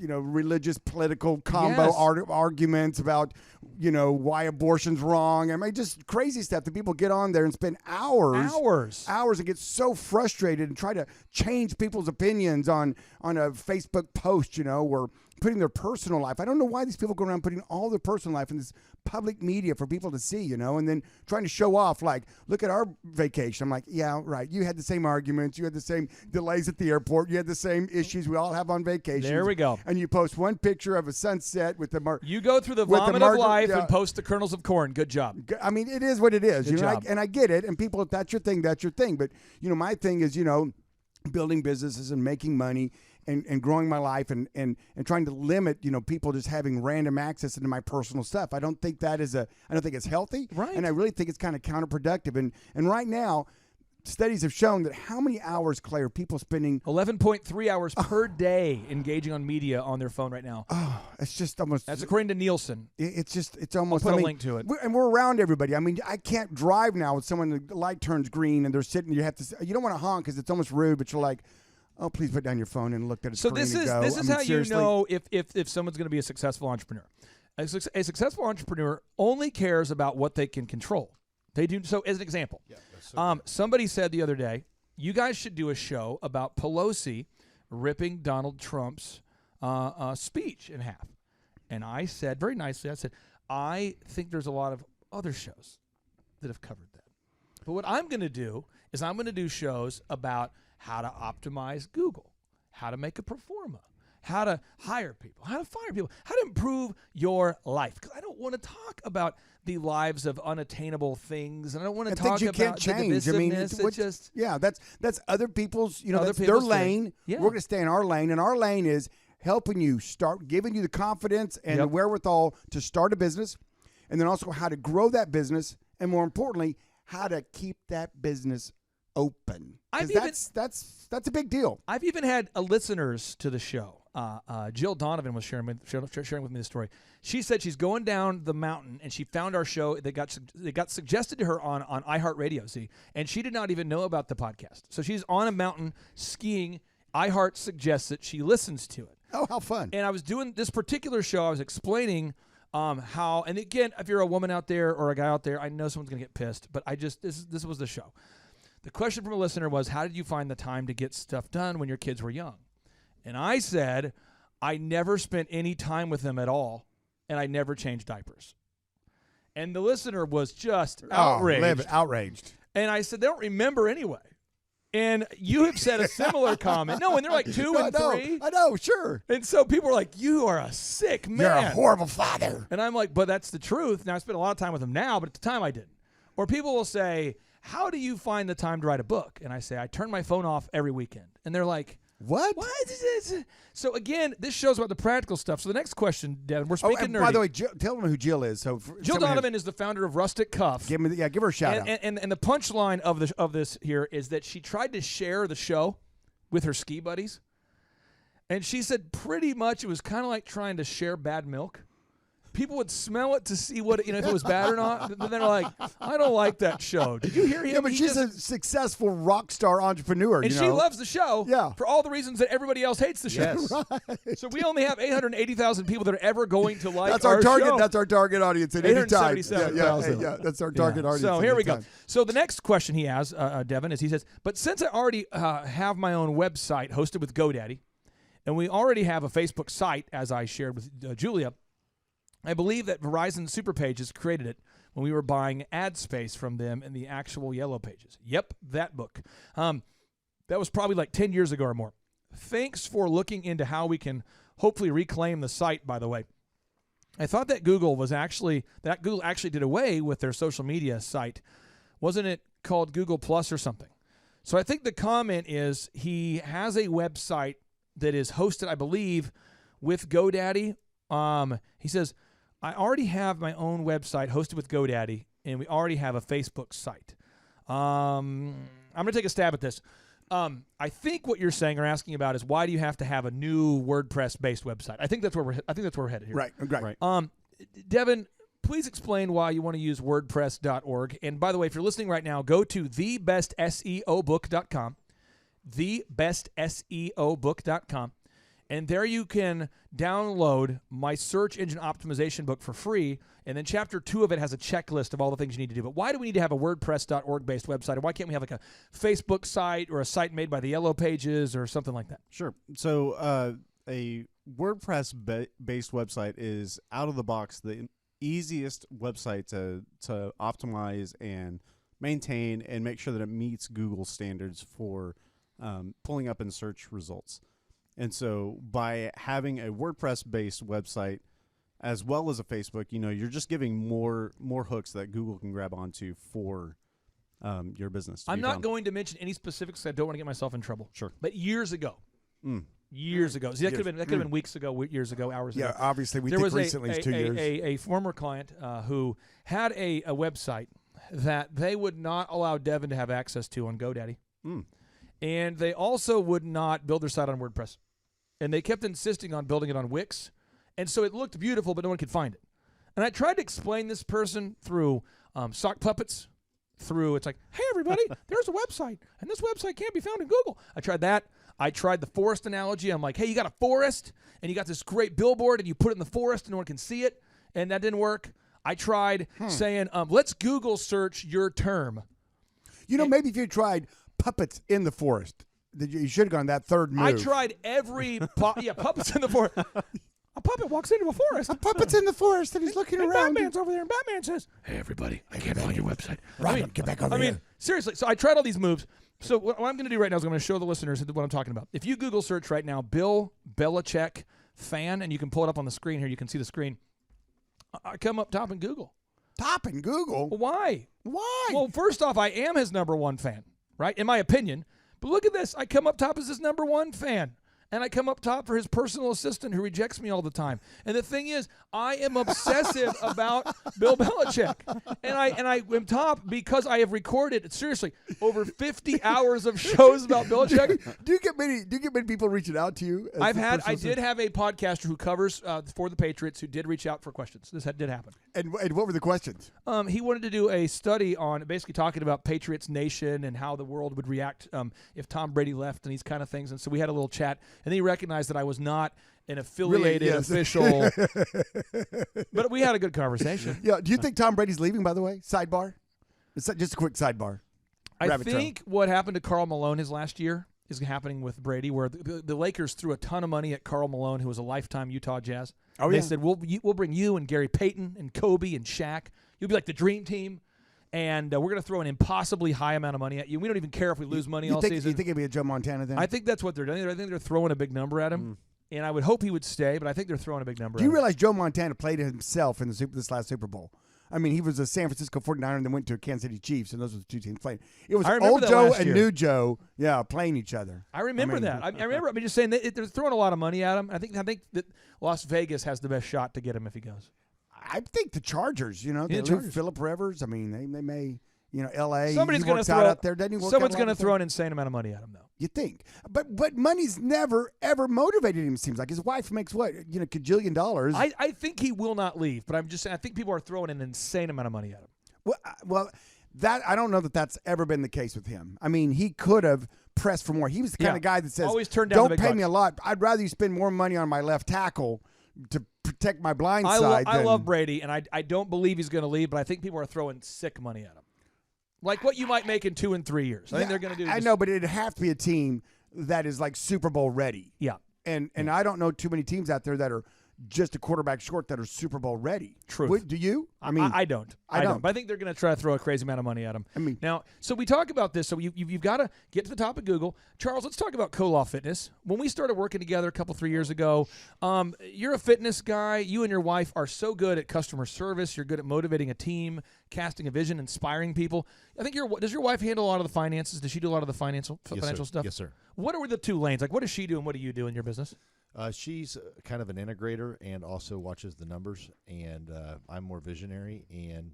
religious political combo arguments about, why abortion's wrong. I mean, just crazy stuff that people get on there and spend hours and get so frustrated and try to change people's opinions on a Facebook post, or putting their personal life. I don't know why these people go around putting all their personal life in this public media for people to see, and then trying to show off, like, look at our vacation. I'm like, yeah, right. You had the same arguments. You had the same delays at the airport. You had the same issues we all have on vacation. There we go. And you post one picture of a sunset with the You go through the vomit of life and post the kernels of corn. Good job. I mean, it is what it is. Good job. And I get it. And people, if that's your thing, that's your thing. But, my thing is, building businesses and making money and growing my life and trying to limit, people just having random access into my personal stuff. I don't think that I don't think it's healthy. Right. And I really think it's kind of counterproductive. And right now, studies have shown that how many hours, Clay, are people spending? 11.3 hours per day engaging on media on their phone right now. Oh, it's just almost. That's according to Nielsen. It's almost. I'll put a link to it. We're around everybody. I mean, I can't drive now with someone, the light turns green and they're sitting. You don't want to honk because it's almost rude, but you're like, "Oh, please put down your phone and look at it." So this is how seriously. you know if someone's going to be a successful entrepreneur. A successful entrepreneur only cares about what they can control. They do. So as an example, somebody said the other day, you guys should do a show about Pelosi ripping Donald Trump's speech in half. And I said very nicely, I said, I think there's a lot of other shows that have covered that. But what I'm going to do is I'm going to do shows about how to optimize Google, how to make a pro forma, how to hire people, how to fire people, how to improve your life. Because I don't want to talk about the lives of unattainable things, and I don't want to talk things you about can't change. the I mean, divisiveness. that's other people's. Other That's their people's thing. lane. Yeah. We're going to stay in our lane, and our lane is helping you start, giving you the confidence and the wherewithal to start a business, and then also how to grow that business, and more importantly, how to keep that business open. 'Cause that's a big deal. I've even had listeners to the show. Jill Donovan was sharing with me the story. She said she's going down the mountain and she found our show that got suggested to her on iHeartRadio. See, and she did not even know about the podcast. So she's on a mountain skiing. iHeart suggests it. She listens to it. Oh, how fun! And I was doing this particular show. I was explaining how, and again, if you're a woman out there or a guy out there, I know someone's gonna get pissed, but this was the show. The question from a listener was, how did you find the time to get stuff done when your kids were young? And I said, I never spent any time with them at all, and I never changed diapers. And the listener was just outraged. Outraged. And I said, they don't remember anyway. And you have said a similar comment. No, and they're like 2 and 3. I know, sure. And so people are like, you are a sick man. You're a horrible father. And I'm like, but that's the truth. Now, I spend a lot of time with them now, but at the time I didn't. Or people will say, how do you find the time to write a book? And I say, I turn my phone off every weekend. And they're like, what? What is this? So again, this show's about the practical stuff. So the next question, Devin, we're speaking and nerdy. by the way, tell them who Jill is. So Jill Donovan is the founder of Rustic Cuff. Give her a shout out. And the punchline of this here is that she tried to share the show with her ski buddies, and she said pretty much it was kind of like trying to share bad milk. People would smell it to see what if it was bad or not. Then they're like, I don't like that show. Did you hear him? Yeah, but she's a successful rock star entrepreneur. And she loves the show for all the reasons that everybody else hates the show. Yes. So we only have 880,000 people that are ever going to like that's our target. show. That's our target audience at any time. 877,000. Yeah, that's our target audience. So at here any we go. time. So the next question he has, Devin, is he says, but since I already have my own website hosted with GoDaddy, and we already have a Facebook site, as I shared with Julia, I believe that Verizon Super Pages created it when we were buying ad space from them in the actual Yellow Pages. Yep, that book. That was probably like 10 years ago or more. Thanks for looking into how we can hopefully reclaim the site, by the way. I thought that Google actually did away with their social media site. Wasn't it called Google Plus or something? So I think the comment is he has a website that is hosted, I believe, with GoDaddy. He says, I already have my own website hosted with GoDaddy, and we already have a Facebook site. I'm going to take a stab at this. I think what you're saying or asking about is why do you have to have a new WordPress-based website? I think that's where we're headed here. Right. Devin, please explain why you want to use WordPress.org. And by the way, if you're listening right now, go to thebestseobook.com, thebestseobook.com. And there you can download my search engine optimization book for free. And then chapter 2 of it has a checklist of all the things you need to do. But why do we need to have a WordPress.org based website? And why can't we have like a Facebook site or a site made by the Yellow Pages or something like that? Sure. So a WordPress-based website is out of the box the easiest website to optimize and maintain and make sure that it meets Google standards for pulling up in search results. And so by having a WordPress-based website as well as a Facebook, you're just giving more hooks that Google can grab onto for your business. I'm not going to mention any specifics. I don't want to get myself in trouble. Sure. But years ago. Years ago. See, that could have been weeks ago, years ago, hours ago. Yeah, obviously we there think was recently is 2 years. A former client who had a website that they would not allow Devin to have access to on GoDaddy. And they also would not build their site on WordPress. And they kept insisting on building it on Wix. And so it looked beautiful, but no one could find it. And I tried to explain this person through sock puppets, it's like, hey, everybody, there's a website, and this website can't be found in Google. I tried that. I tried the forest analogy. I'm like, hey, you got a forest, and you got this great billboard, and you put it in the forest, and no one can see it, and that didn't work. I tried saying, let's Google search your term. Maybe if you tried puppets in the forest, you should have gone that third move. I tried every puppets in the forest. A puppet walks into a forest. A puppet's in the forest and he's looking and around. Batman's over there, and Batman says, "Hey, everybody, I can't find your website." Robin, get back over here. Seriously. So I tried all these moves. So what I'm going to do right now is I'm going to show the listeners what I'm talking about. If you Google search right now, Bill Belichick fan, and you can pull it up on the screen here. You can see the screen. I come up top in Google. Top in Google? Well, why? Why? Well, first off, I am his number one fan, right? In my opinion. But look at this. I come up top as his number one fan. And I come up top for his personal assistant who rejects me all the time. And the thing is, I am obsessive about Bill Belichick. And I am top because I have recorded, seriously, over 50 hours of shows about Belichick. Do you get many people reaching out to you? I did have a podcaster who covers for the Patriots who did reach out for questions. This did happen. And what were the questions? He wanted to do a study on basically talking about Patriots Nation and how the world would react if Tom Brady left and these kind of things. And so we had a little chat. And then he recognized that I was not an affiliated official. But we had a good conversation. Yeah. Do you think Tom Brady's leaving, by the way? Sidebar? Just a quick sidebar. I think what happened to Karl Malone his last year is happening with Brady, where the Lakers threw a ton of money at Karl Malone, who was a lifetime Utah Jazz. Oh, They said, we'll bring you and Gary Payton and Kobe and Shaq. You'll be like the dream team. And we're going to throw an impossibly high amount of money at you. We don't even care if we lose money all season. You think it'd be a Joe Montana then? I think that's what they're doing. I think they're throwing a big number at him. And I would hope he would stay, but I think they're throwing a big number at him. Do you realize Joe Montana played himself in this last Super Bowl? I mean, he was a San Francisco 49er and then went to a Kansas City Chiefs, and those were the two teams playing. It was old Joe and new Joe, playing each other. I remember that. I remember. I'm just saying they're throwing a lot of money at him. I think that Las Vegas has the best shot to get him if he goes. I think the Chargers. They lose Phillip Rivers. I mean, they may. L.A. Somebody's going to throw out there. Doesn't he work someone's going to throw an insane amount of money at him, though. You think? But money's never ever motivated him. It seems like his wife makes what $1 gajillion. I think he will not leave, but I'm just saying I think people are throwing an insane amount of money at him. Well, that I don't know that that's ever been the case with him. I mean, he could have pressed for more. He was the kind of guy that says, always turn down the "Don't big pay me bucks. a lot. I'd rather you spend more money on my left tackle to protect my blind side." I love Brady, and I don't believe he's going to leave, but I think people are throwing sick money at him. Like what you might make in 2 and 3 years. I think they're going to do. I know, but it'd have to be a team that is like Super Bowl ready. Yeah. And I don't know too many teams out there that are just a quarterback short that are Super Bowl ready. Truth. Do you? I mean, I don't. I don't. But I think they're going to try to throw a crazy amount of money at him. I mean, now, so we talk about this. So you've got to get to the top of Google. Charles, let's talk about Co-Law Fitness. When we started working together a couple, 3 years ago, you're a fitness guy. You and your wife are so good at customer service. You're good at motivating a team, casting a vision, inspiring people. I think does your wife handle a lot of the finances? Does she do a lot of the financial stuff? Yes, sir. What are the two lanes? Like, what does she do and what do you do in your business? She's kind of an integrator and also watches the numbers, and I'm more visionary and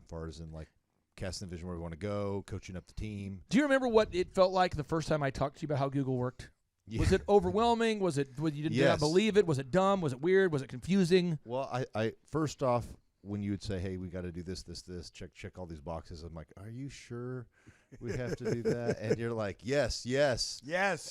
far as in like casting the vision where we want to go, coaching up the team. Do you remember what it felt like the first time I talked to you about how Google worked? Yeah. Was it overwhelming? Was it you did not believe it? Was it dumb? Was it weird? Was it confusing? Well, I first off, when you would say, "Hey, we got to do this, check all these boxes," I'm like, "Are you sure we have to do that?" And you're like, "Yes,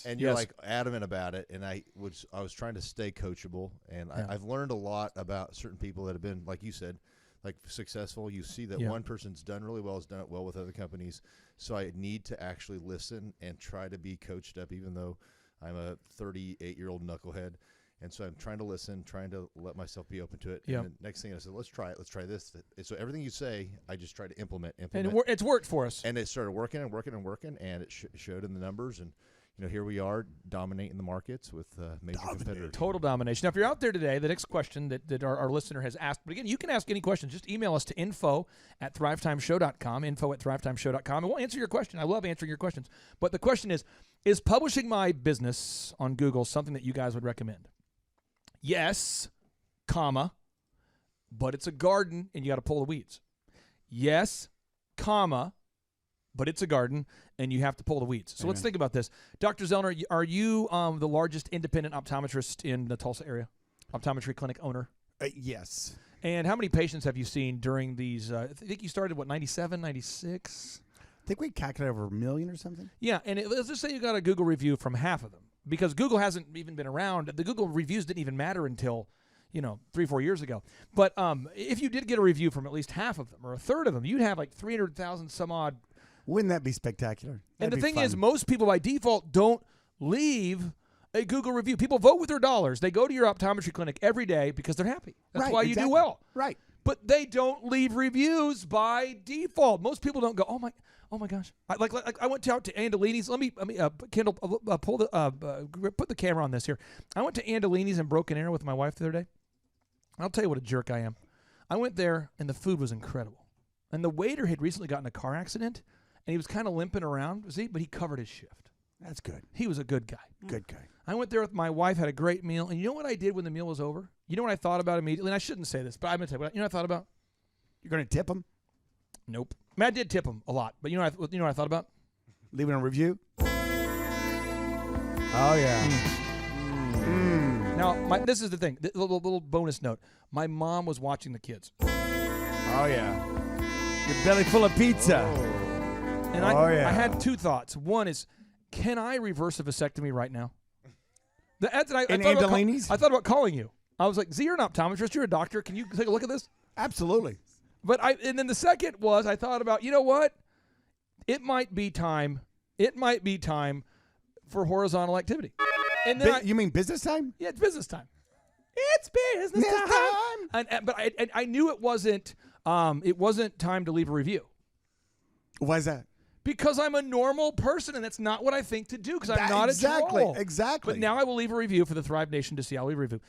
and you're like adamant about it. And I was trying to stay coachable, and I've learned a lot about certain people that have been, like you said, like successful. You see that one person's done really well, has done it well with other companies. So I need to actually listen and try to be coached up, even though I'm a 38-year-old knucklehead. And so I'm trying to listen, trying to let myself be open to it. Yeah. And the next thing I said, let's try it. Let's try this. So everything you say, I just try to implement. And it's worked for us. And it started working, and it showed in the numbers. And here we are dominating the markets with major competitors. Total domination. Now, if you're out there today, the next question that our listener has asked, but again, you can ask any questions. Just email us to info@thrivetimeshow.com, info@thrivetimeshow.com, and we'll answer your question. I love answering your questions. But the question is publishing my business on Google something that you guys would recommend? Yes, comma, but it's a garden and you got to pull the weeds. Yes, comma, but it's a garden and you have to pull the weeds. So let's think about this. Dr. Zellner, are you the largest independent optometrist in the Tulsa area? Optometry clinic owner? Yes. And how many patients have you seen during these? I think you started, 97, 96? I think we calculated over 1 million or something. Yeah, and let's just say you got a Google review from half of them. Because Google hasn't even been around. The Google reviews didn't even matter until, 3-4 years ago. But if you did get a review from at least half of them or a third of them, you'd have like 300,000 some odd. Wouldn't that be spectacular? And That'd the thing fun. is, most people by default don't leave a Google review. People vote with their dollars. They go to your optometry clinic every day because they're happy. That's Right, why you exactly. do well. Right. But they don't leave reviews by default. Most people don't go, oh my gosh. Like I went out to Andolini's. Let me Kendall, put the camera on this here. I went to Andolini's in Broken Arrow with my wife the other day. I'll tell you what a jerk I am. I went there and the food was incredible. And the waiter had recently gotten in a car accident and he was kind of limping around, but he covered his shift. That's good. He was a good guy. Good guy. I went there with my wife, had a great meal, and you know what I did when the meal was over? You know what I thought about immediately? And I shouldn't say this, but I'm going to tell you what I thought about? You're going to tip him? Nope. I mean, I did tip him a lot, but you know what I thought about? Leaving a review? Oh, yeah. Now, this is the thing. Little bonus note. My mom was watching the kids. Oh, yeah. Your belly full of pizza. And I had two thoughts. One is, can I reverse a vasectomy right now? I thought about calling you. I was like, Z, you're an optometrist. You're a doctor. Can you take a look at this? Absolutely. And then the second was I thought about, you know what? It might be time for horizontal activity. And then you mean business time? Yeah, it's business time. It's business time. But I knew it wasn't time to leave a review. Why is that? Because I'm a normal person, and that's not what I think to do, because I'm not a troll. Exactly. But now I will leave a review for the Thrive Nation to see. I'll leave a review.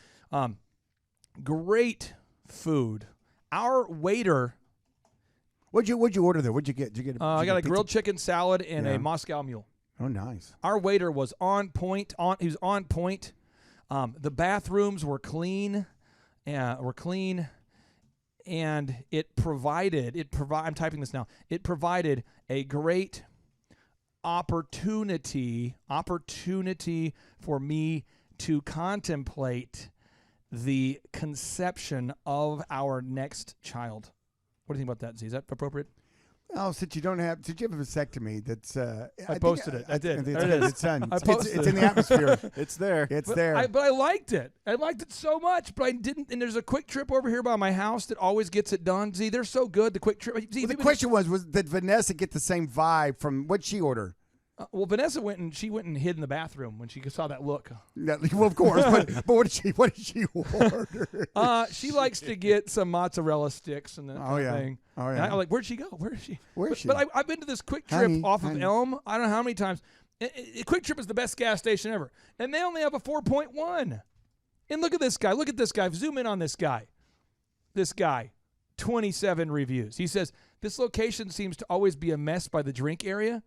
Great food. Our waiter. What'd you order there? What'd you get? I got a grilled chicken salad and a Moscow Mule. Oh, nice. Our waiter was on point. He was on point. The bathrooms were clean. And it provided. I'm typing this now. It provided a great opportunity for me to contemplate the conception of our next child. What do you think about that, Z? Is that appropriate? Oh, since you have a vasectomy, that's. I posted it. I did. There it is. It's done. I posted It's in the atmosphere. It's there. It's there. But I liked it. I liked it so much, but I didn't. And there's a Quick Trip over here by my house that always gets it done. Z, they're so good. The Quick Trip. Z, The question was did Vanessa get the same vibe from what she ordered? Well, Vanessa went and hid in the bathroom when she saw that look. Yeah, well, of course. but what did she order? She likes to get some mozzarella sticks and that kind of thing. Oh, yeah. And I'm like, where'd she go? Where is she? Where is she? But I've been to this Quick Trip off of Elm. I don't know how many times. Quick Trip is the best gas station ever. And they only have a 4.1. And look at this guy. Look at this guy. Zoom in on this guy. This guy. 27 reviews. He says, this location seems to always be a mess by the drink area.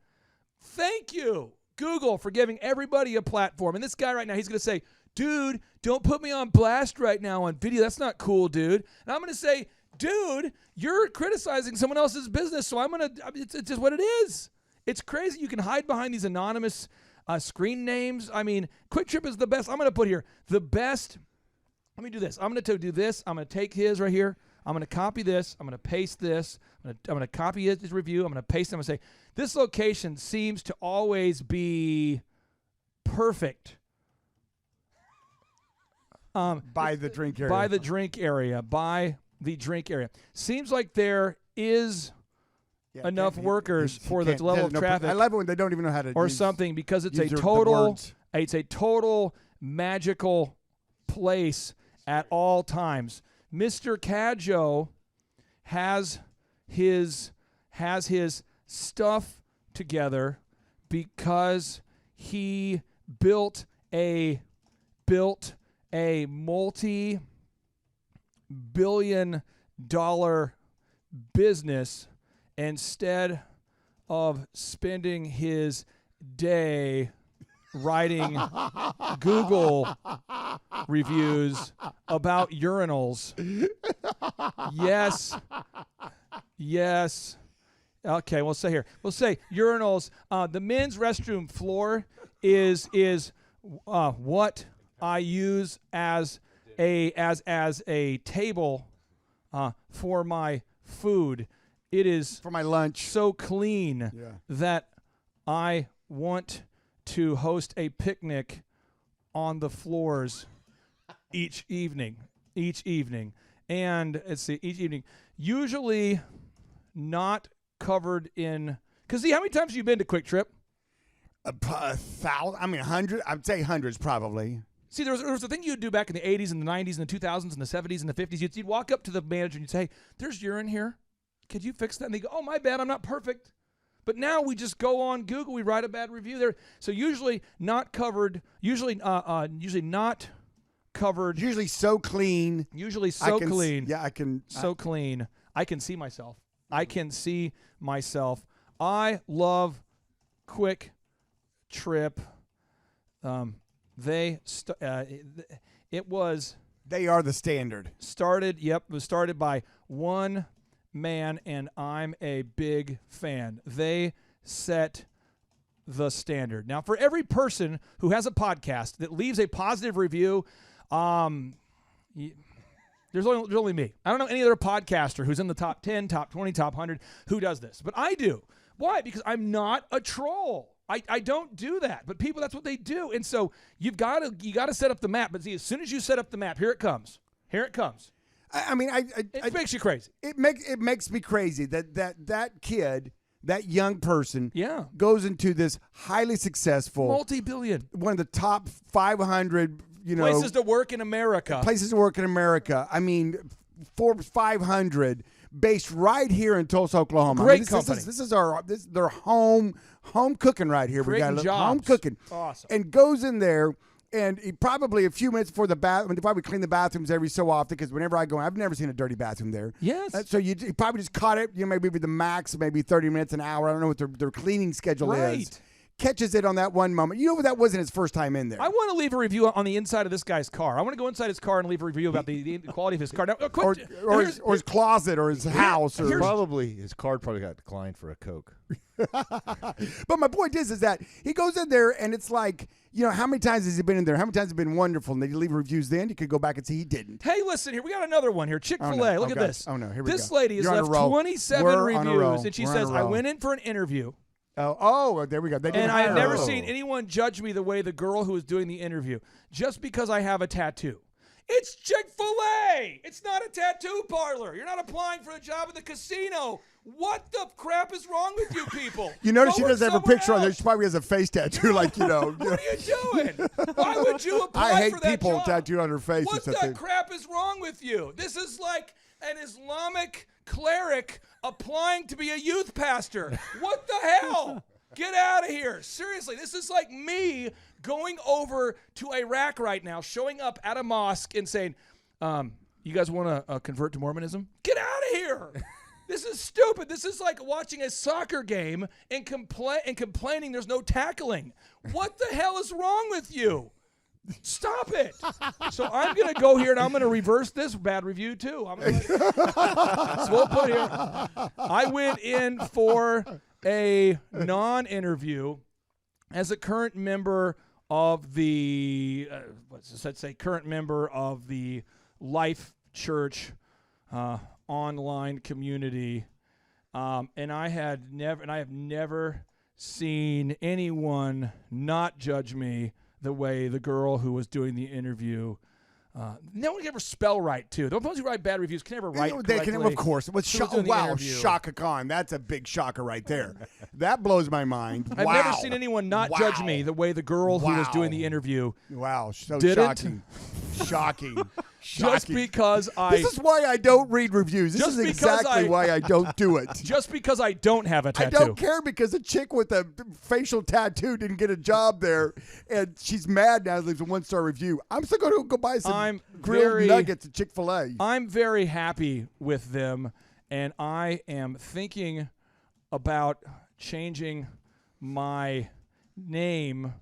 Thank you, Google, for giving everybody a platform. And this guy right now, he's going to say, dude, don't put me on blast right now on video. That's not cool, dude. And I'm going to say, dude, you're criticizing someone else's business, so it's just what it is. It's crazy. You can hide behind these anonymous screen names. I mean, Quick Trip is the best. I'm going to put here the best. Let me do this. I'm going to do this. I'm going to take his right here. I'm going to copy this. I'm going to paste this. I'm going to copy his review. I'm going to paste it. I'm going to say, this location seems to always be perfect. By the drink area. By the drink area. By the drink area. Seems like there is enough workers for the level of traffic. I love it when they don't even know how to or use, something, because it's use a the total words. it's a total magical place at all times. Mr. Cadjo has his stuff together because he built a multi-billion-dollar business instead of spending his day writing Google reviews about urinals. Yes. Okay, we'll say here. We'll say urinals. The men's restroom floor is what I use as a table for my food. It is for my lunch. So clean that I want to host a picnic on the floors each evening. And let's see, each evening. Usually not covered in, because see, how many times have you been to Quick Trip? 1,000. I mean, 100. I'd say hundreds probably. See, there was a thing you'd do back in the 80s and the 90s and the 2000s and the 70s and the 50s. You'd walk up to the manager and you'd say, "There's urine here. Could you fix that?" And they go, "Oh, my bad. I'm not perfect." But now we just go on Google. We write a bad review there. So usually not covered. Usually not covered. Usually so clean. Usually so clean. Yeah, I can. So clean. I can see myself. I can see myself. I love Quick Trip. They are the standard. It was started by one man, and I'm a big fan. They set the standard. Now, for every person who has a podcast that leaves a positive review, there's only me. I don't know any other podcaster who's in the top 10, top 20, top 100 who does this, but I do. Why? Because I'm not a troll. I don't do that, but people, that's what they do. And so you got to set up the map. But see, as soon as you set up the map, here it comes. Here it comes. I mean, it makes you crazy. It makes me crazy that kid, that young person, yeah, goes into this highly successful, multi-billion, one of the top 500, places to work in America. I mean, Forbes 500, based right here in Tulsa, Oklahoma. Great company. This is their home cooking right here. Creating We got jobs. home cooking. Awesome. And goes in there. And he probably a few minutes before the bathroom, they probably clean the bathrooms every so often because whenever I go, I've never seen a dirty bathroom there. Yes. So you probably just caught it, maybe the max, maybe 30 minutes, an hour. I don't know what their cleaning schedule is. Catches it on that one moment. That wasn't his first time in there. I want to leave a review on the inside of this guy's car. I want to go inside his car and leave a review about the quality of his car. Now, or his closet or his house. Or probably his card probably got declined for a Coke. But my point is that he goes in there and it's like, how many times has he been in there? How many times has it been wonderful? And then you leave reviews then. You could go back and see he didn't. Hey, listen here. We got another one here. Chick-fil-A. Look at this. Oh, no. Here we go. This lady has left 27 reviews. And she says, "I went in for an interview. Oh, there we go. And I have never seen anyone judge me the way the girl who was doing the interview, just because I have a tattoo." It's Chick-fil-A. It's not a tattoo parlor. You're not applying for a job at the casino. What the crap is wrong with you people? You notice she doesn't have a picture on there. She probably has a face tattoo, What are you doing? Why would you apply I hate for that people job? tattooed on her face. What the crap is wrong with you? This is like an Islamic cleric applying to be a youth pastor. What the hell? Get out of here. Seriously, this is like me going over to Iraq right now, showing up at a mosque and saying, "You guys want to convert to Mormonism? Get out of here." This is stupid. This is like watching a soccer game and complaining there's no tackling. What the hell is wrong with you? Stop it. So I'm going to go here and I'm going to reverse this bad review too. So we'll put here. I went in for a non-interview as a current member of the, current member of the Life Church online community, and I have never seen anyone not judge me the way the girl who was doing the interview. No one can ever spell right, too. Those who write bad reviews can never write correctly. They can, of course. Wow, Shaka Khan. That's a big shocker right there. That blows my mind. I've never seen anyone not judge me the way the girl who was doing the interview. Wow, so didn't. Shocking. Just because This is why I don't read reviews. This is exactly why I don't do it. Just because I don't have a tattoo. I don't care because a chick with a facial tattoo didn't get a job there, and she's mad now. Leaves a 1-star review. I'm still going to go buy some grilled nuggets at Chick-fil-A. I'm very happy with them, and I am thinking about changing my name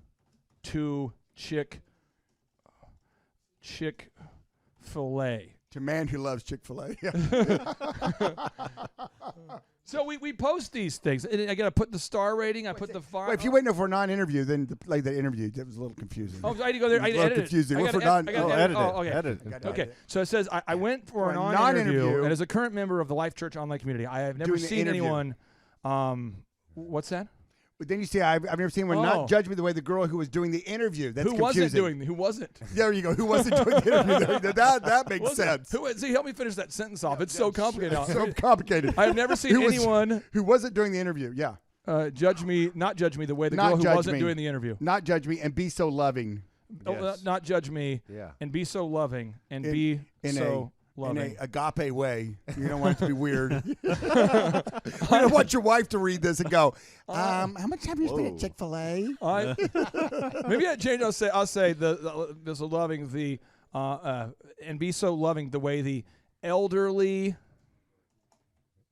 to Chick-fil-A. To man who loves Chick-fil-A. So we post these things. I got to put the star rating. I put the 5. Wait, if you wait for a non-interview, then the interview, that was a little confusing. Oh, I had to go there. I edit confusing. it. Edit it. Okay. So it says I went for a non-interview, and as a current member of the Life Church online community, I have never seen anyone. What's that? But then you say, I've never seen anyone not judge me the way the girl who was doing the interview. That's confusing. Who wasn't? There you go. Who wasn't doing the interview? That makes sense. See, help me finish that sentence off. It's so complicated. So complicated. I have never seen anyone who wasn't doing the interview. Yeah. Judge me, not judge me the way the Not girl who judge wasn't me. doing the interview. Not judge me and be so loving. Yes. Not judge me Yeah. and be so loving and In- be in so In loving. a agape way. You don't want it to be weird. You don't want your wife to read this and go, how much time you spent at Chick-fil-A? Maybe I change. I'll say the so loving the and be so loving the way the elderly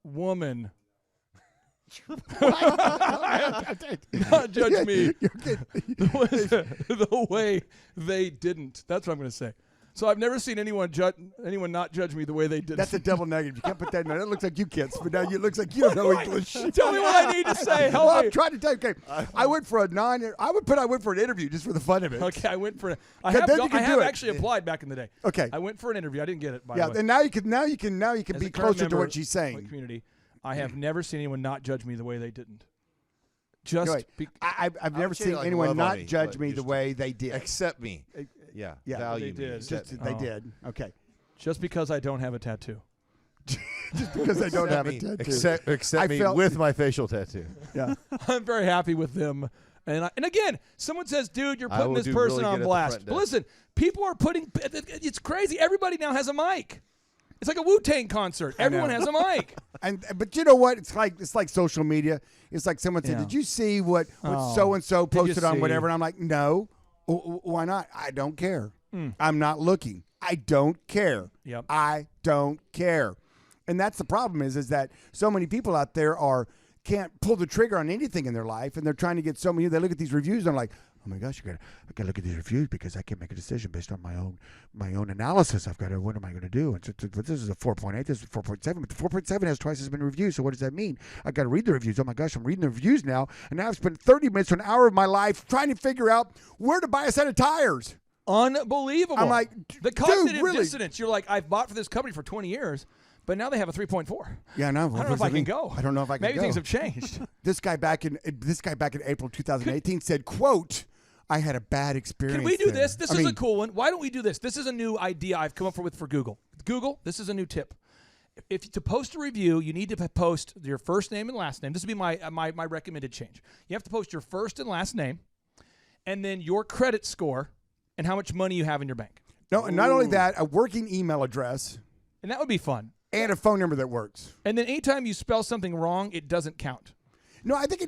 woman. Not judge me the way they didn't. That's what I'm going to say. So I've never seen anyone not judge me the way they did. That's a double negative. You can't put that in there. That looks like you kids, but now it looks like you don't know English. Tell me what I need to say. Help Well, me. I'm trying to tell you. Okay, I went for I went for an interview just for the fun of it. Okay, I went for it. I Okay, have, then you can I have do it. actually applied back in the day. Okay. I went for an interview. I didn't get it, by Yeah, the way. and now you can As be a current closer to member what she's of my saying. community, I have never seen anyone not judge me the way they didn't. Just Wait, be- I've never would say, seen like, anyone love on not me, judge but me the just way they did. Accept me. Yeah. Yeah, Value they me. did. Accept me. They did. Okay. just because I don't have a tattoo. Just because I don't have a me. tattoo. Accept I me felt- with my facial tattoo. Yeah. I'm very happy with them. And again, someone says, dude, you're I putting will this do person really on good at the blast. front But desk. listen, people are putting, it's crazy. Everybody now has a mic. It's like a Wu-Tang concert. Everyone has a mic. But you know what? It's like social media. It's like someone said, Yeah. "Did you see what Oh. so and so Did you posted on see? whatever?" And I'm like, "No. Why not? I don't care. I'm not looking. I don't care. Yep. I don't care." And that's the problem is that so many people out there can't pull the trigger on anything in their life, and they're trying to get so many. They look at these reviews and they're like, "Oh my gosh, I gotta look at these reviews because I can't make a decision based on my own analysis. What am I going to do?" And but this is a 4.8, this is a 4.7, but the 4.7 has twice as many reviews. So what does that mean? I got to read the reviews. Oh my gosh, I'm reading the reviews now, and now I've spent 30 minutes to an hour of my life trying to figure out where to buy a set of tires. Unbelievable. I'm like, the dude, cognitive really? dissonance. You're like, I've bought for this company for 20 years, but now they have a 3.4. Yeah, no, I don't know if I can go. I don't know if I can Maybe go. things have changed. This guy back in April 2018 said, "Quote, I had a bad experience." Can we do there." this? This is a cool one. Why don't we do this? This is a new idea I've come up with for Google. Google, this is a new tip. If to post a review, you need to post your first name and last name. This would be my recommended change. You have to post your first and last name, and then your credit score and how much money you have in your bank. No, and not only that, a working email address And that would be fun. and a phone number that works. And then anytime you spell something wrong, it doesn't count. No, I think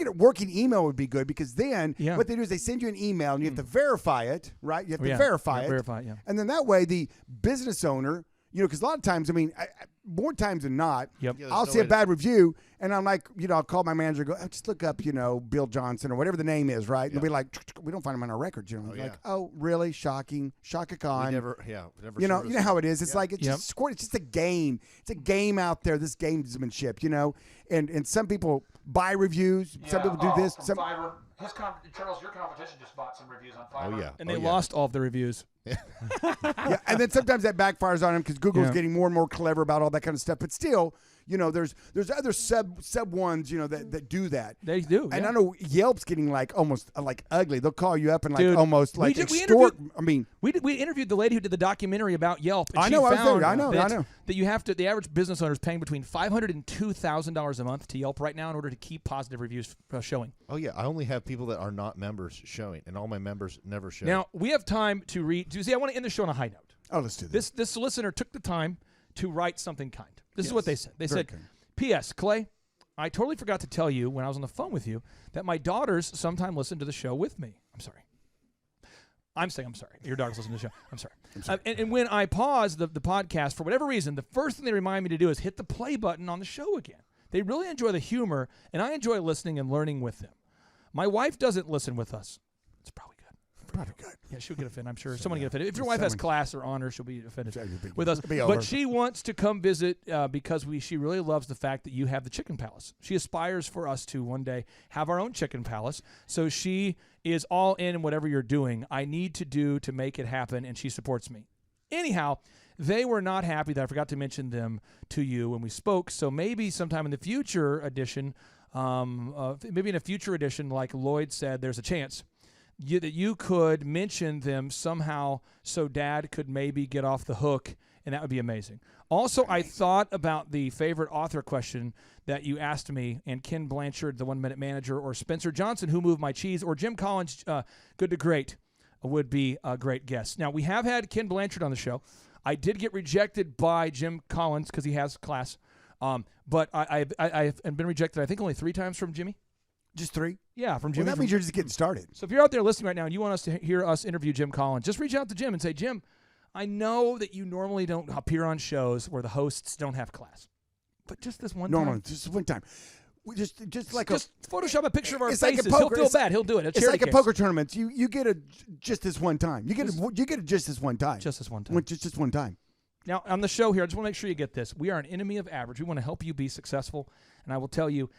a working email would be good because then Yeah. what they do is they send you an email and you have to verify it, right? You have to Yeah. verify Yeah, it. verify it, yeah. And then that way the business owner, because a lot of times, more times than not, Yep. Yeah, there's I'll no see a way to- bad review and I'm like, I'll call my manager and go, just look up, Bill Johnson or whatever the name is, right? And they'll be like, we don't find him on our records. Oh, Like, yeah. oh, really? Shocking. Shaka-Con. We never You know serviced how it. it is. It's like it's Yep. just it's just a game. It's a game out there. This gamesmanship, and some people buy reviews. Some people do this. Some Fiverr. Charles, your competition just bought some reviews on Fiverr. Oh, yeah. And Oh, they yeah. lost all of the reviews. yeah, and then sometimes that backfires on them because Google's Yeah. getting more and more clever about all that kind of stuff. But still, there's other sub ones that do that. They do. And yeah. I know Yelp's getting almost ugly. They'll call you up and Dude, almost we extort. interviewed- We interviewed the lady who did the documentary about Yelp. And I she know, I was found there. I know. that you have to. The average business owner is paying between $500 and $2,000 a month to Yelp right now in order to keep positive reviews showing. Oh yeah, I only have people that are not members showing, and all my members never show. Now we have time to read. See, I want to end the show on a high note. Oh, let's do this. This listener took the time to write something kind. This is what they said. They Very said, kind. P.S. Clay, I totally forgot to tell you when I was on the phone with you that my daughters sometime listen to the show with me. I'm sorry. I'm saying I'm sorry. Your daughters listen to the show. I'm sorry. And when I pause the podcast, for whatever reason, the first thing they remind me to do is hit the play button on the show again. They really enjoy the humor, and I enjoy listening and learning with them. My wife doesn't listen with us. It's probably good. Probably good. Yeah, she'll get offended. I'm sure someone will get offended. If your wife has class or honor, she'll be offended It'll with us. be over. But she wants to come visit because she really loves the fact that you have the chicken palace. She aspires for us to one day have our own chicken palace. So she is all in whatever you're doing. I need to do to make it happen, and she supports me. Anyhow, they were not happy that I forgot to mention them to you when we spoke. So maybe sometime in the future edition, maybe in a future edition, like Lloyd said, there's a chance that you could mention them somehow so Dad could maybe get off the hook, and that would be amazing. Also, I thought about the favorite author question that you asked me, and Ken Blanchard, the 1 Minute Manager, or Spencer Johnson, Who Moved My Cheese, or Jim Collins, Good to Great, would be a great guest. Now, we have had Ken Blanchard on the show. I did get rejected by Jim Collins because he has class, but I've been rejected, I think, only 3 times from Jimmy. Just 3? Yeah, from Well, Jimmy. that means you're just getting started. So if you're out there listening right now and you want us to hear us interview Jim Collins, just reach out to Jim and say, Jim, I know that you normally don't appear on shows where the hosts don't have class, but just this one time. No, just one time. We just Photoshop a picture of our it's faces. like a poker. He'll feel bad. He'll do it. It's like a poker tournament. You get just this one time. You get it just this one time. Just this one time. Just one time. Now, on the show here, I just want to make sure you get this. We are an enemy of average. We want to help you be successful. And I will tell you,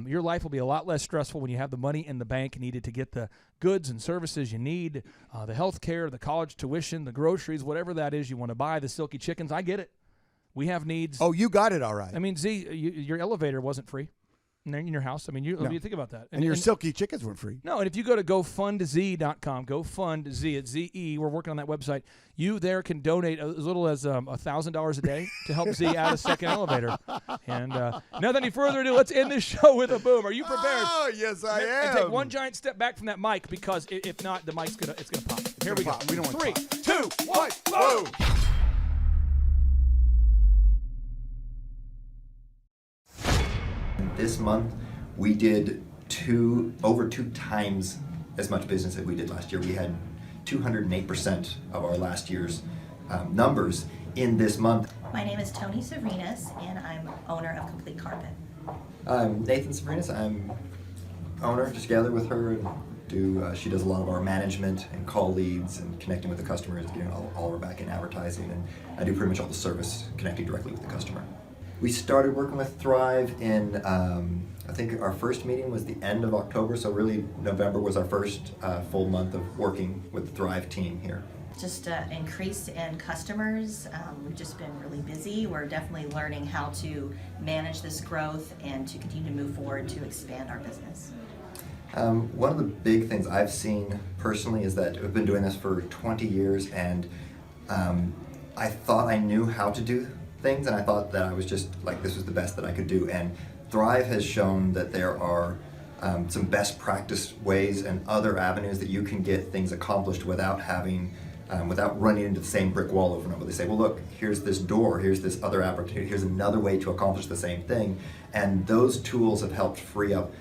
your life will be a lot less stressful when you have the money in the bank needed to get the goods and services you need, the health care, the college tuition, the groceries, whatever that is you want to buy, the silky chickens. I get it. We have needs. Oh, you got it all right. I mean, Z, your elevator wasn't free in your house. I mean, you think about that. And your silky chickens weren't free. No, and if you go to GoFundZ.com, GoFundZ, it's Z-E, we're working on that website, you there can donate as little as $1,000 a day to help Z add a second elevator. And without any further ado, let's end this show with a boom. Are you prepared? Oh, yes, I am. And take one giant step back from that mic, because if not, the mic's it's gonna pop. Here we go. We don't want 3, to 2, 1, boom! This month, we did over 2 times as much business as we did last year. We had 208% of our last year's numbers in this month. My name is Tony Savrinas, and I'm owner of Complete Carpet. I'm Nathan Savrinas. I'm owner, just together with her, and she does a lot of our management and call leads and connecting with the customers, getting all of our back-end advertising, and I do pretty much all the service connecting directly with the customer. We started working with Thrive in, I think our first meeting was the end of October, so really November was our first full month of working with the Thrive team here. Just increase in customers. We've just been really busy. We're definitely learning how to manage this growth and to continue to move forward to expand our business. One of the big things I've seen personally is that we've been doing this for 20 years, and I thought I knew how to do things, and I thought that I was just like, this was the best that I could do. And Thrive has shown that there are some best practice ways and other avenues that you can get things accomplished without having, without running into the same brick wall over and over. They say, well, look, here's this door, here's this other opportunity, here's another way to accomplish the same thing. And those tools have helped free up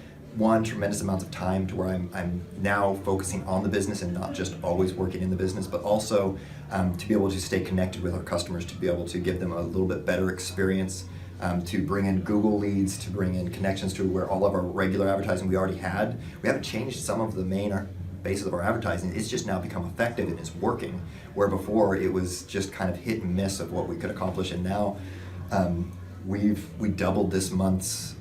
tremendous amounts of time to where I'm now focusing on the business and not just always working in the business, but also to be able to stay connected with our customers, to be able to give them a little bit better experience, to bring in Google leads, to bring in connections to where all of our regular advertising we already had. We haven't changed some of the main basis of our advertising. It's just now become effective and it's working, where before it was just kind of hit and miss of what we could accomplish. And now we doubled this month's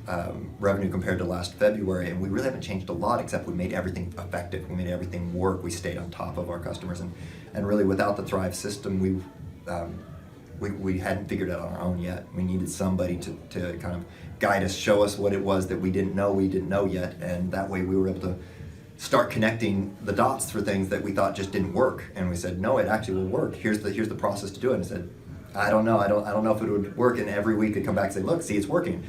revenue compared to last February, and we really haven't changed a lot, except we made everything effective. We made everything work. We stayed on top of our customers, and really without the Thrive system, we hadn't figured it out on our own yet. We needed somebody to kind of guide us, show us what it was that we didn't know yet, and that way we were able to start connecting the dots for things that we thought just didn't work. And we said, no, it actually will work. Here's the process to do it. And I said, I don't know if it would work. And every week I'd come back and say, look, see, it's working.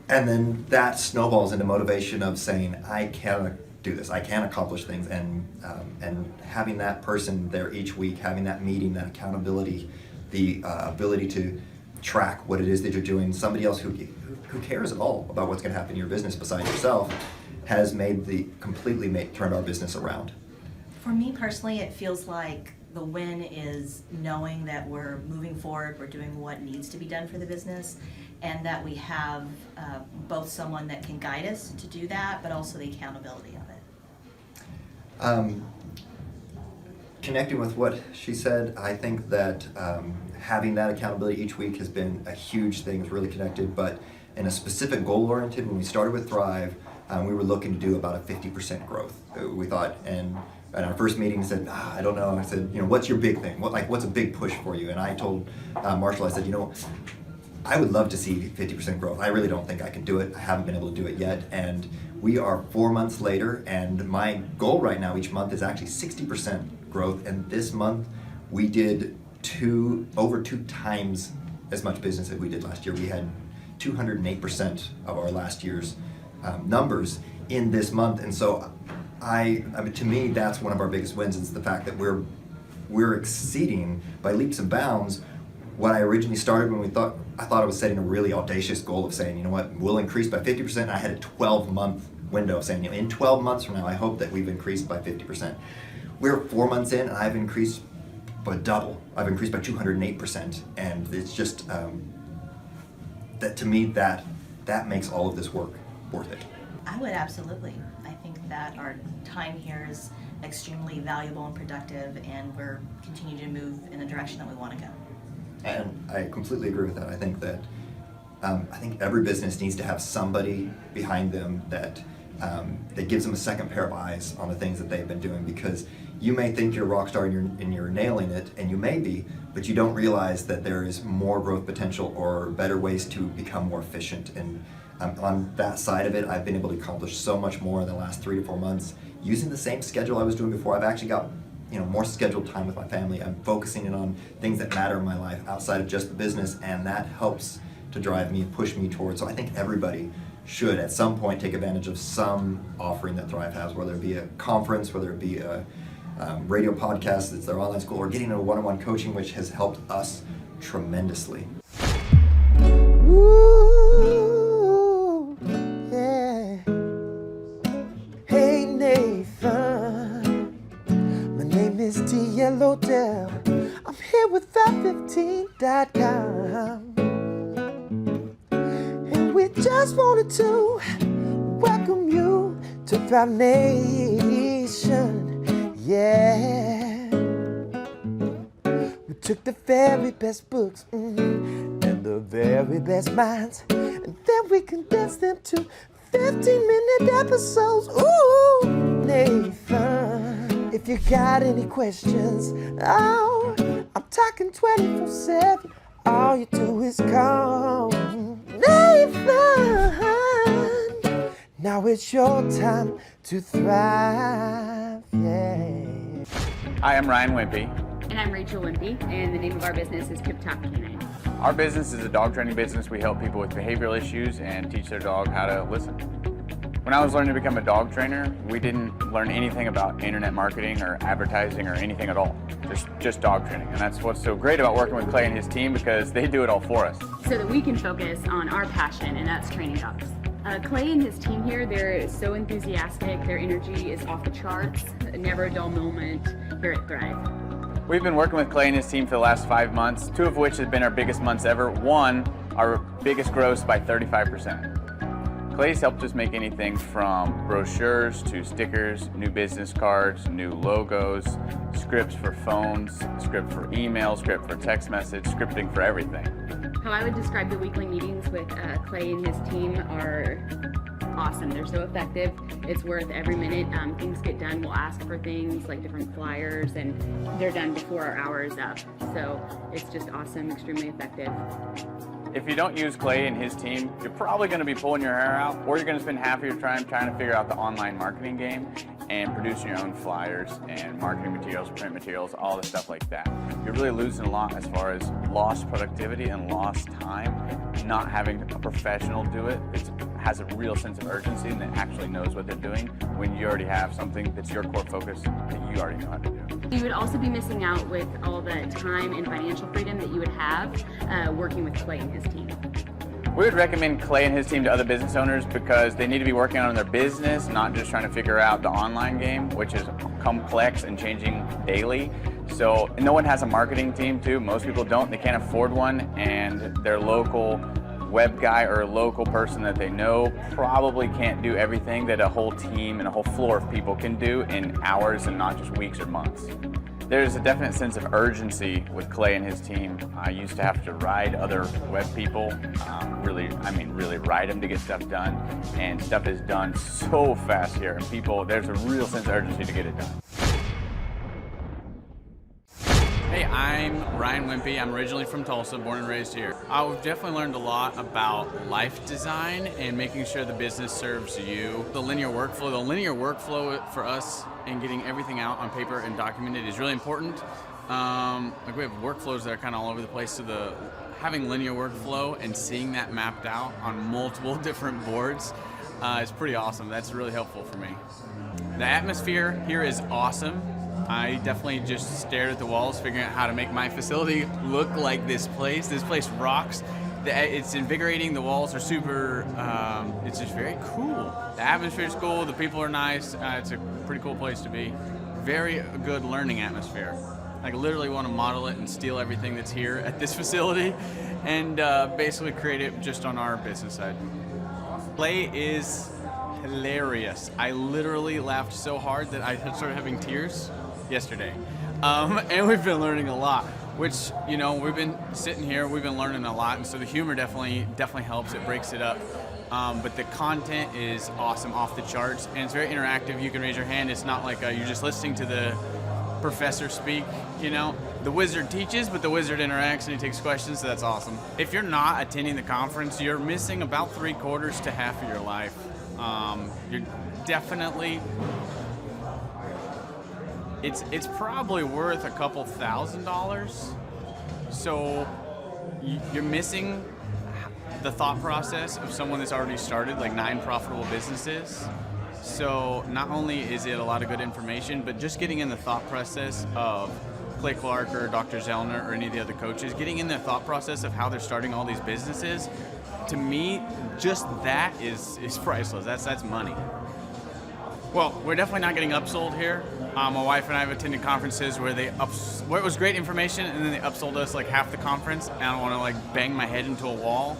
And then that snowballs into motivation of saying, I can do this. I can accomplish things. And having that person there each week, having that meeting, that accountability, the ability to track what it is that you're doing, somebody else who cares at all about what's going to happen in your business besides yourself, has turned our business around. For me personally, it feels like the win is knowing that we're moving forward, we're doing what needs to be done for the business, and that we have both someone that can guide us to do that, but also the accountability of it. Connecting with what she said, I think that having that accountability each week has been a huge thing. It's really connected, but in a specific goal-oriented, when we started with Thrive, we were looking to do about a 50% growth, we thought. And at our first meeting, he said, I don't know. I said, what's your big thing? What's a big push for you? And I told Marshall, I said, I would love to see 50% growth. I really don't think I can do it. I haven't been able to do it yet. And we are 4 months later, and my goal right now each month is actually 60% growth. And this month we did over 2 times as much business as we did last year. We had 208% of our last year's numbers in this month. And so I mean, to me, that's one of our biggest wins, is the fact that we're exceeding by leaps and bounds what I originally started when I thought I was setting a really audacious goal of saying, you know what, we'll increase by 50%. And I had a 12-month window of saying, you know, in 12 months from now, I hope that we've increased by 50%. We're 4 months in, and I've increased by double. I've increased by 208%, and it's just that to me that makes all of this work worth it. I would absolutely. I think that our time here is extremely valuable and productive, and we're continuing to move in the direction that we want to go. And I completely agree with that. I think that every business needs to have somebody behind them that gives them a second pair of eyes on the things that they've been doing, because you may think you're a rock star and you're nailing it, and you may be, but you don't realize that there is more growth potential or better ways to become more efficient. And on that side of it, I've been able to accomplish so much more in the last 3 to 4 months using the same schedule I was doing before. I've actually got more scheduled time with my family. I'm focusing in on things that matter in my life outside of just the business, and that helps to drive me, push me towards. So I think everybody should at some point take advantage of some offering that Thrive has, whether it be a conference, whether it be a radio podcast, it's their online school, or getting into one-on-one coaching, which has helped us tremendously. Ooh, yeah. Hey Nathan, my name is D.L. Odell. I'm here with Fat15.com, and we just wanted to welcome you to Foundation. Yeah, we took the very best books and the very best minds, and then we condensed them to 15-minute episodes. Ooh, Nathan, if you got any questions, oh, I'm talking 24/7. All you do is call Nathan. Now it's your time to thrive, yeah. Hi, I'm Ryan Wimpy. And I'm Rachel Wimpy, and the name of our business is Tip Top Canine. Our business is a dog training business. We help people with behavioral issues and teach their dog how to listen. When I was learning to become a dog trainer, we didn't learn anything about internet marketing or advertising or anything at all. Just dog training. And that's what's so great about working with Clay and his team, because they do it all for us. So that we can focus on our passion, and that's training dogs. Clay and his team here, they're so enthusiastic. Their energy is off the charts. Never a dull moment here at Thrive. We've been working with Clay and his team for the last 5 months, 2 of which have been our biggest months ever. 1, our biggest gross by 35%. Clay's helped us make anything from brochures to stickers, new business cards, new logos, scripts for phones, script for email, script for text message, scripting for everything. How I would describe the weekly meetings with Clay and his team are awesome. They're so effective. It's worth every minute. Things get done. We'll ask for things like different flyers, and they're done before our hour is up. So it's just awesome, extremely effective. If you don't use Clay and his team, you're probably going to be pulling your hair out, or you're going to spend half of your time trying to figure out the online marketing game and producing your own flyers and marketing materials, print materials, all the stuff like that. You're really losing a lot as far as lost productivity and lost time, not having a professional do it. It has a real sense of urgency and that actually knows what they're doing when you already have something that's your core focus that you already know how to do. You would also be missing out with all the time and financial freedom that you would have working with Clay and his team. We would recommend Clay and his team to other business owners because they need to be working on their business, not just trying to figure out the online game, which is complex and changing daily. So no one has a marketing team too. Most people don't. They can't afford one, and their local web guy or a local person that they know probably can't do everything that a whole team and a whole floor of people can do in hours and not just weeks or months. There's a definite sense of urgency with Clay and his team. I used to have to ride other web people, really ride them to get stuff done, and stuff is done so fast here, and there's a real sense of urgency to get it done. Hey, I'm Ryan Wimpy. I'm originally from Tulsa, born and raised here. I've definitely learned a lot about life design and making sure the business serves you. The linear workflow for us and getting everything out on paper and documented is really important. Like we have workflows that are kind of all over the place, so having linear workflow and seeing that mapped out on multiple different boards is pretty awesome. That's really helpful for me. The atmosphere here is awesome. I definitely just stared at the walls, figuring out how to make my facility look like this place. This place rocks. It's invigorating. The walls are super, it's just very cool. The atmosphere is cool. The people are nice. It's a pretty cool place to be. Very good learning atmosphere. I literally want to model it and steal everything that's here at this facility and basically create it just on our business side. Clay is hilarious. I literally laughed so hard that I started having tears yesterday. And we've been learning a lot, which, you know, we've been sitting here, we've been learning a lot, and so the humor definitely helps. It breaks it up. But the content is awesome, off the charts, and it's very interactive. You can raise your hand. It's not like you're just listening to the professor speak, you know. The wizard teaches, but the wizard interacts and he takes questions, so that's awesome. If you're not attending the conference, you're missing about 3/4 to half of your life. You're definitely, it's probably worth a couple $1,000s. So you're missing the thought process of someone that's already started like 9 profitable businesses. So not only is it a lot of good information, but just getting in the thought process of Clay Clark or Dr. Zellner or any of the other coaches, getting in the thought process of how they're starting all these businesses, to me, just that is priceless. That's money. Well, we're definitely not getting upsold here. My wife and I have attended conferences where where it was great information and then they upsold us like half the conference, and I don't want to like bang my head into a wall,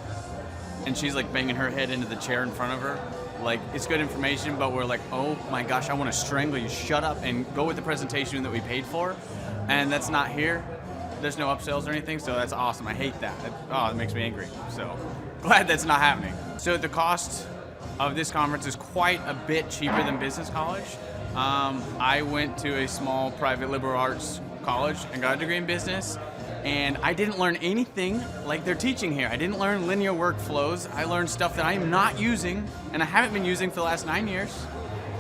and she's like banging her head into the chair in front of her. Like, it's good information, but we're like, oh my gosh, I want to strangle you. Shut up and go with the presentation that we paid for. And that's not here. There's no upsells or anything, so that's awesome. I hate that. It makes me angry. So glad that's not happening. So the cost of this conference is quite a bit cheaper than business college. I went to a small private liberal arts college and got a degree in business. And I didn't learn anything like they're teaching here. I didn't learn linear workflows. I learned stuff that I'm not using, and I haven't been using for the last 9 years.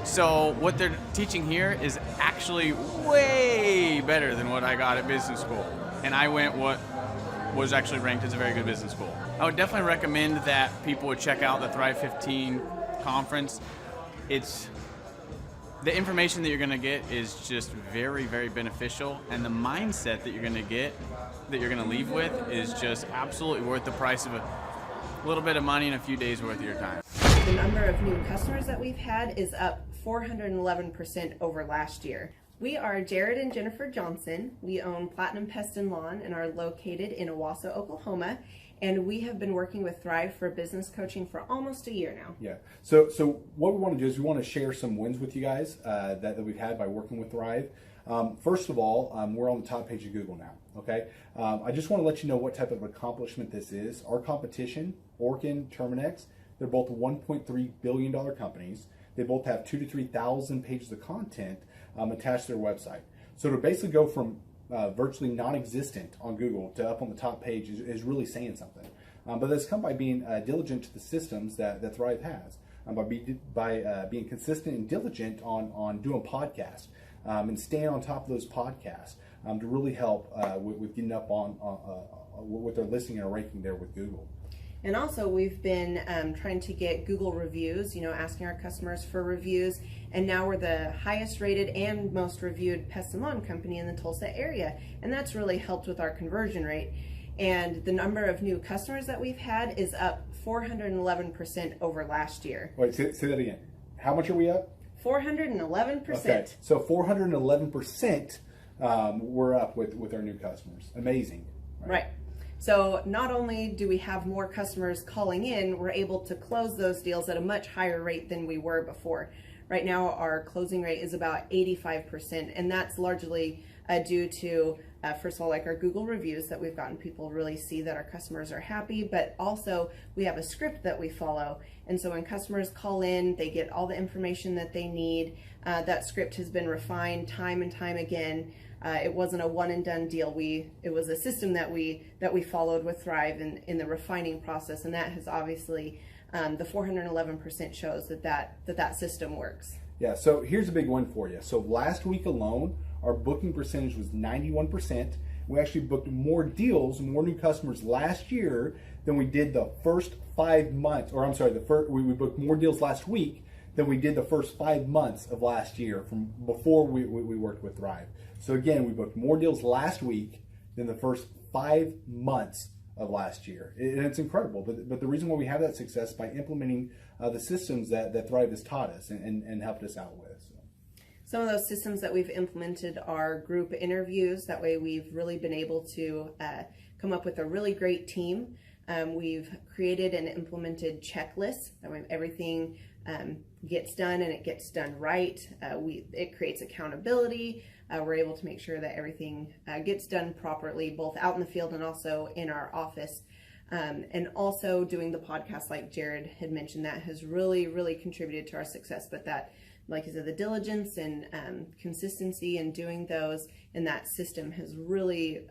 So what they're teaching here is actually way better than what I got at business school. And I went what was actually ranked as a very good business school. I would definitely recommend that people would check out the Thrive 15 conference. The information that you're going to get is just very, very beneficial, and the mindset that you're going to get, that you're going to leave with, is just absolutely worth the price of a little bit of money and a few days worth of your time. The number of new customers that we've had is up 411% over last year. We are Jared and Jennifer Johnson. We own Platinum Pest and Lawn and are located in Owasso, Oklahoma. And we have been working with Thrive for business coaching for almost a year now. Yeah. So what we want to do is we want to share some wins with you guys that we've had by working with Thrive. First of all, we're on the top page of Google now. Okay. I just want to let you know what type of accomplishment this is. Our competition, Orkin, Terminex, they're both $1.3 billion companies. They both have 2,000 to 3,000 pages of content attached to their website. So to basically go from virtually non-existent on Google to up on the top page is really saying something. But that's come by being diligent to the systems that Thrive has, by being consistent and diligent on doing podcasts and staying on top of those podcasts to really help with getting up on with their listing and ranking there with Google. And also we've been trying to get Google reviews, asking our customers for reviews. And now we're the highest rated and most reviewed pest and lawn company in the Tulsa area. And that's really helped with our conversion rate. And the number of new customers that we've had is up 411% over last year. Wait, say that again. How much are we up? 411%. Okay, so 411% we're up with our new customers. Amazing. Right. So not only do we have more customers calling in, we're able to close those deals at a much higher rate than we were before. Right now, our closing rate is about 85%, and that's largely due to, first of all, like our Google reviews that we've gotten people really see that our customers are happy, but also we have a script that we follow. And so when customers call in, they get all the information that they need. That script has been refined time and time again. It wasn't a one and done deal. It was a system that we followed with Thrive in the refining process, and that has obviously the 411% shows that system works. Yeah, so here's a big one for you. So last week alone, our booking percentage was 91%. We actually booked more deals, more new customers last year than we did the first 5 months, or I'm sorry, we booked more deals last week than we did the first 5 months of last year from before we worked with Thrive. So again, we booked more deals last week than the first 5 months of last year. And it's incredible. But the reason why we have that success is by implementing the systems that Thrive has taught us and helped us out with. Some of those systems that we've implemented are group interviews. That way we've really been able to come up with a really great team. We've created and implemented checklists. That way everything gets done and it gets done right. It creates accountability. We're able to make sure that everything gets done properly, both out in the field and also in our office. And also doing the podcast, like Jared had mentioned, that has really, really contributed to our success. But that, like I said, the diligence and consistency in doing those and that system has really,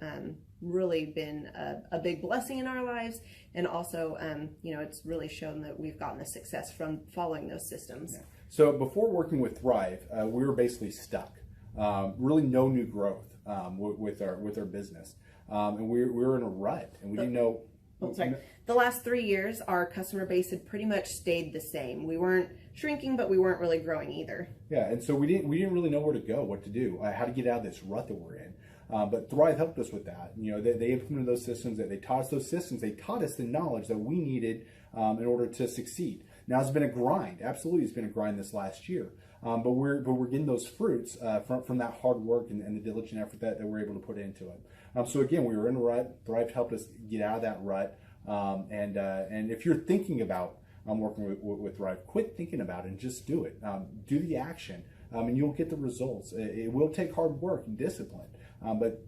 really been a big blessing in our lives. And also, it's really shown that we've gotten the success from following those systems. Yeah. So before working with Thrive, we were basically stuck. Really no new growth with our business. And we were in a rut, and we didn't know. The last 3 years, our customer base had pretty much stayed the same. We weren't shrinking, but we weren't really growing either. Yeah, and so we didn't really know where to go, what to do, how to get out of this rut that we're in. But Thrive helped us with that. They implemented those systems. They taught us those systems. They taught us the knowledge that we needed in order to succeed. Now it's been a grind. Absolutely, it's been a grind this last year. But we're getting those fruits from that hard work and the diligent effort that we're able to put into it. So again, we were in a rut. Thrive helped us get out of that rut. And if you're thinking about working with Thrive, quit thinking about it and just do it. Do the action, and you'll get the results. It will take hard work and discipline, but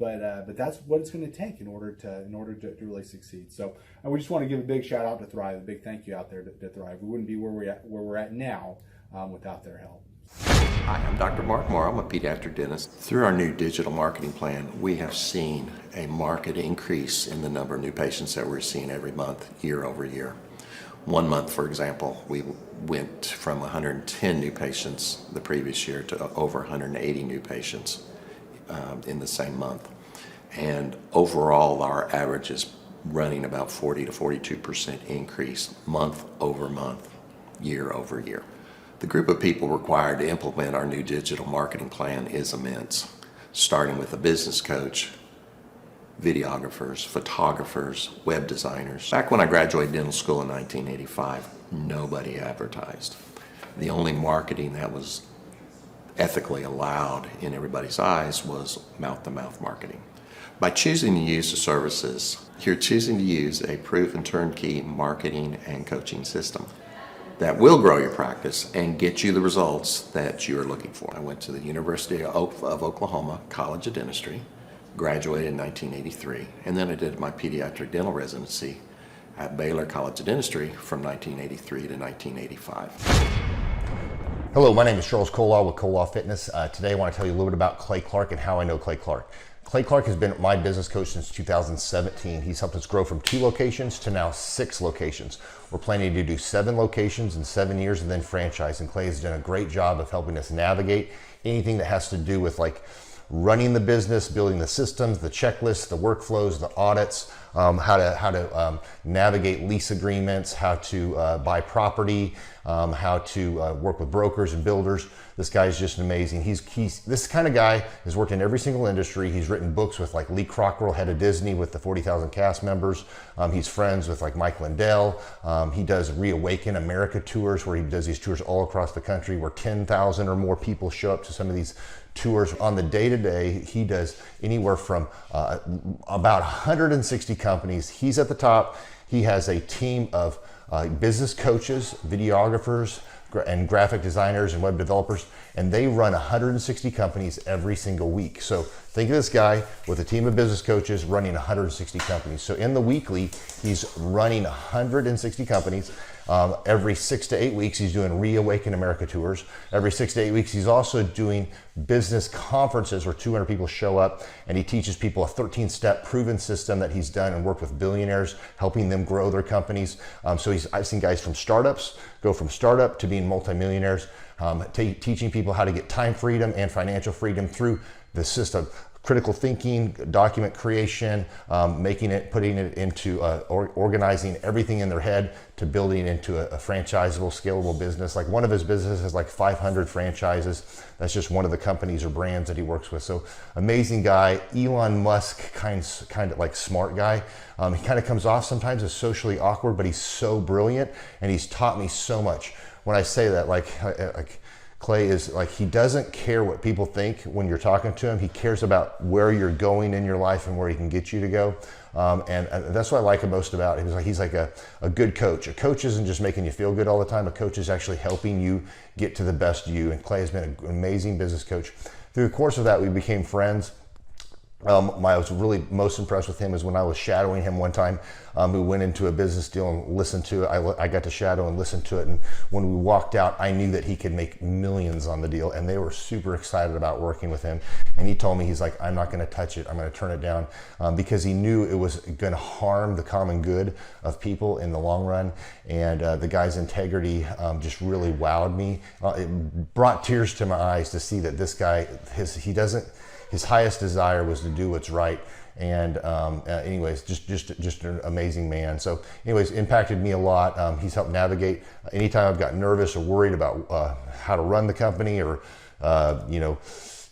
that's what it's going to take in order to really succeed. So we just want to give a big shout out to Thrive, a big thank you out there to Thrive. We wouldn't be where we're at now without their help. Hi, I'm Dr. Mark Moore. I'm a pediatric dentist. Through our new digital marketing plan, we have seen a marked increase in the number of new patients that we're seeing every month, year over year. 1 month, for example, we went from 110 new patients the previous year to over 180 new patients in the same month. And overall, our average is running about 40 to 42% increase month over month, year over year. The group of people required to implement our new digital marketing plan is immense, starting with a business coach, videographers, photographers, web designers. Back when I graduated dental school in 1985, nobody advertised. The only marketing that was ethically allowed in everybody's eyes was mouth-to-mouth marketing. By choosing to use the services, you're choosing to use a proven turnkey marketing and coaching system that will grow your practice and get you the results that you're looking for. I went to the University of Oklahoma College of Dentistry, graduated in 1983, and then I did my pediatric dental residency at Baylor College of Dentistry from 1983 to 1985. Hello, my name is Charles Kolaw with Kolaw Fitness. Today I want to tell you a little bit about Clay Clark and how I know Clay Clark. Clay Clark has been my business coach since 2017. He's helped us grow from 2 locations to now 6 locations. We're planning to do 7 locations in 7 years and then franchise. And Clay has done a great job of helping us navigate anything that has to do with like running the business, building the systems, the checklists, the workflows, the audits, how to navigate lease agreements, how to buy property, how to work with brokers and builders. This guy is just amazing. He's this kind of guy has worked in every single industry. He's written books with like Lee Crockrell, head of Disney, with the 40,000 cast members. He's friends with like Mike Lindell. He does Reawaken America tours where he does these tours all across the country where 10,000 or more people show up to some of these tours. On the day-to-day, he does anywhere from about 160 companies. He's at the top. He has a team of business coaches, videographers, and graphic designers and web developers, and they run 160 companies every single week. So think of this guy with a team of business coaches running 160 companies. So in the weekly, he's running 160 companies. Every 6 to 8 weeks, he's doing Reawaken America tours. Every 6 to 8 weeks, he's also doing business conferences where 200 people show up, and he teaches people a 13-step proven system that he's done and worked with billionaires, helping them grow their companies. So I've seen guys from startups go from startup to being multimillionaires, teaching people how to get time freedom and financial freedom through the system. Critical thinking, document creation, putting it into organizing everything in their head to building into a franchisable, scalable business. Like one of his businesses has like 500 franchises. That's just one of the companies or brands that he works with. So amazing guy. Elon Musk, kind of like smart guy. He kind of comes off sometimes as socially awkward, but he's so brilliant, and he's taught me so much. When I say that, like Clay is like, he doesn't care what people think when you're talking to him. He cares about where you're going in your life and where he can get you to go. And that's what I like most about him. He's like a good coach. A coach isn't just making you feel good all the time. A coach is actually helping you get to the best you. And Clay has been an amazing business coach. Through the course of that, we became friends. I was really most impressed with him is when I was shadowing him one time. We went into a business deal and listened to it. I got to shadow and listen to it. And when we walked out, I knew that he could make millions on the deal. And they were super excited about working with him. And he told me, he's like, I'm not going to touch it. I'm going to turn it down, because he knew it was going to harm the common good of people in the long run. And the guy's integrity just really wowed me. It brought tears to my eyes to see that this guy, his highest desire was to do what's right. And anyways, just an amazing man. So anyways, impacted me a lot. He's helped navigate anytime I've got nervous or worried about how to run the company, or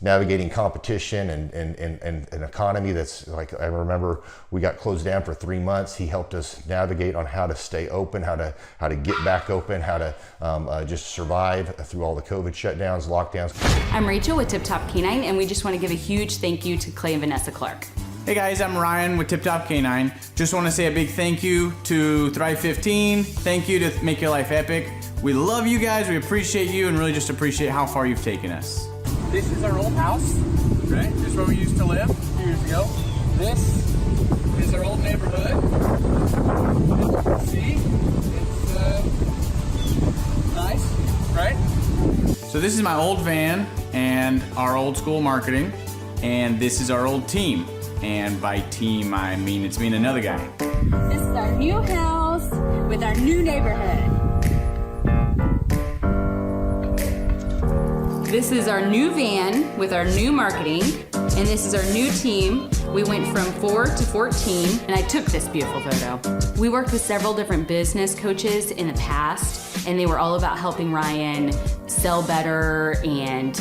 navigating competition and an economy that's like, I remember we got closed down for 3 months. He helped us navigate on how to stay open, how to get back open, how to just survive through all the COVID shutdowns, lockdowns. I'm Rachel with Tip Top Canine, and we just want to give a huge thank you to Clay and Vanessa Clark. Hey guys, I'm Ryan with Tip Top Canine. Just want to say a big thank you to Thrive 15. Thank you to Make Your Life Epic. We love you guys, we appreciate you, and really just appreciate how far you've taken us. This is our old house, right? This is where we used to live a few years ago. This is our old neighborhood. As you can see, it's nice, right? So this is my old van and our old school marketing, and this is our old team. And by team, I mean it's me and another guy. This is our new house with our new neighborhood. This is our new van with our new marketing, and this is our new team. We went from 4 to 14, and I took this beautiful photo. We worked with several different business coaches in the past, and they were all about helping Ryan sell better and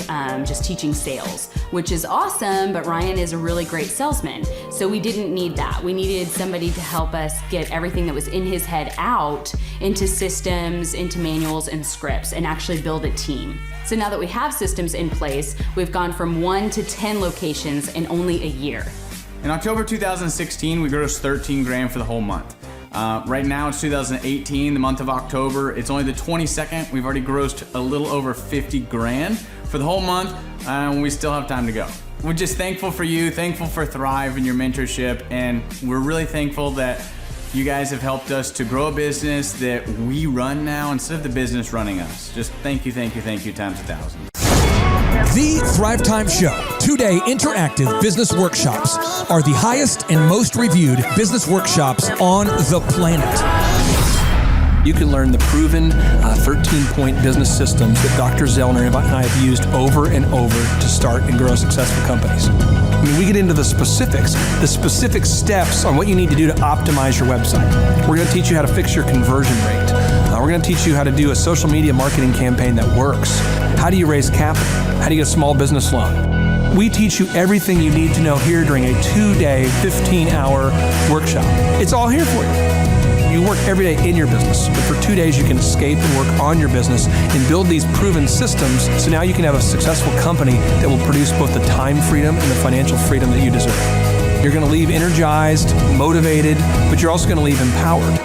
just teaching sales, which is awesome, but Ryan is a really great salesman. So we didn't need that. We needed somebody to help us get everything that was in his head out into systems, into manuals and scripts, and actually build a team. So now that we have systems in place, we've gone from 1 to 10 locations in only a year. In October 2016, we grossed 13 grand for the whole month. Right now it's 2018, the month of October. It's only the 22nd. We've already grossed a little over 50 grand for the whole month, and we still have time to go. We're just thankful for you, thankful for Thrive and your mentorship, and we're really thankful that you guys have helped us to grow a business that we run now instead of the business running us. Just thank you times 1,000. The Thrive Time Show 2-day interactive business workshops are the highest and most reviewed business workshops on the planet. You can learn the proven 13-point business systems that Dr. Zellner and I have used over and over to start and grow successful companies. I mean, we get into the specific steps on what you need to do to optimize your website. We're going to teach you how to fix your conversion rate. We're going to teach you how to do a social media marketing campaign that works. How do you raise capital? How do you get a small business loan? We teach you everything you need to know here during a 2-day, 15-hour workshop. It's all here for you. You work every day in your business, but for 2 days you can escape and work on your business and build these proven systems so now you can have a successful company that will produce both the time freedom and the financial freedom that you deserve. You're going to leave energized, motivated, but you're also going to leave empowered.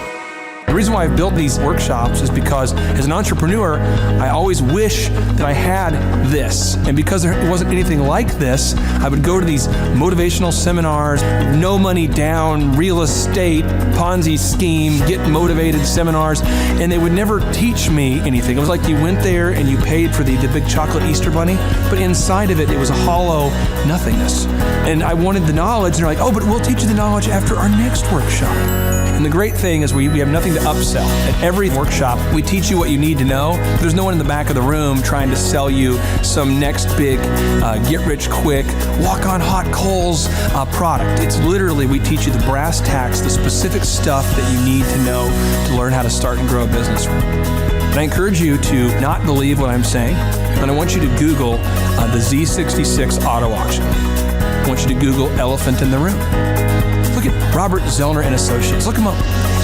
The reason why I've built these workshops is because as an entrepreneur, I always wish that I had this. And because there wasn't anything like this, I would go to these motivational seminars, no money down, real estate, Ponzi scheme, get motivated seminars, and they would never teach me anything. It was like you went there and you paid for the big chocolate Easter bunny, but inside of it, it was a hollow nothingness. And I wanted the knowledge, and they're like, oh, but we'll teach you the knowledge after our next workshop. And the great thing is we have nothing to upsell. At every workshop, we teach you what you need to know. There's no one in the back of the room trying to sell you some next big get-rich-quick, walk-on-hot coals product. It's literally, we teach you the brass tacks, the specific stuff that you need to know to learn how to start and grow a business. And I encourage you to not believe what I'm saying, and I want you to Google the Z66 auto auction. I want you to Google elephant in the room. Look at Robert Zellner and Associates. Look them up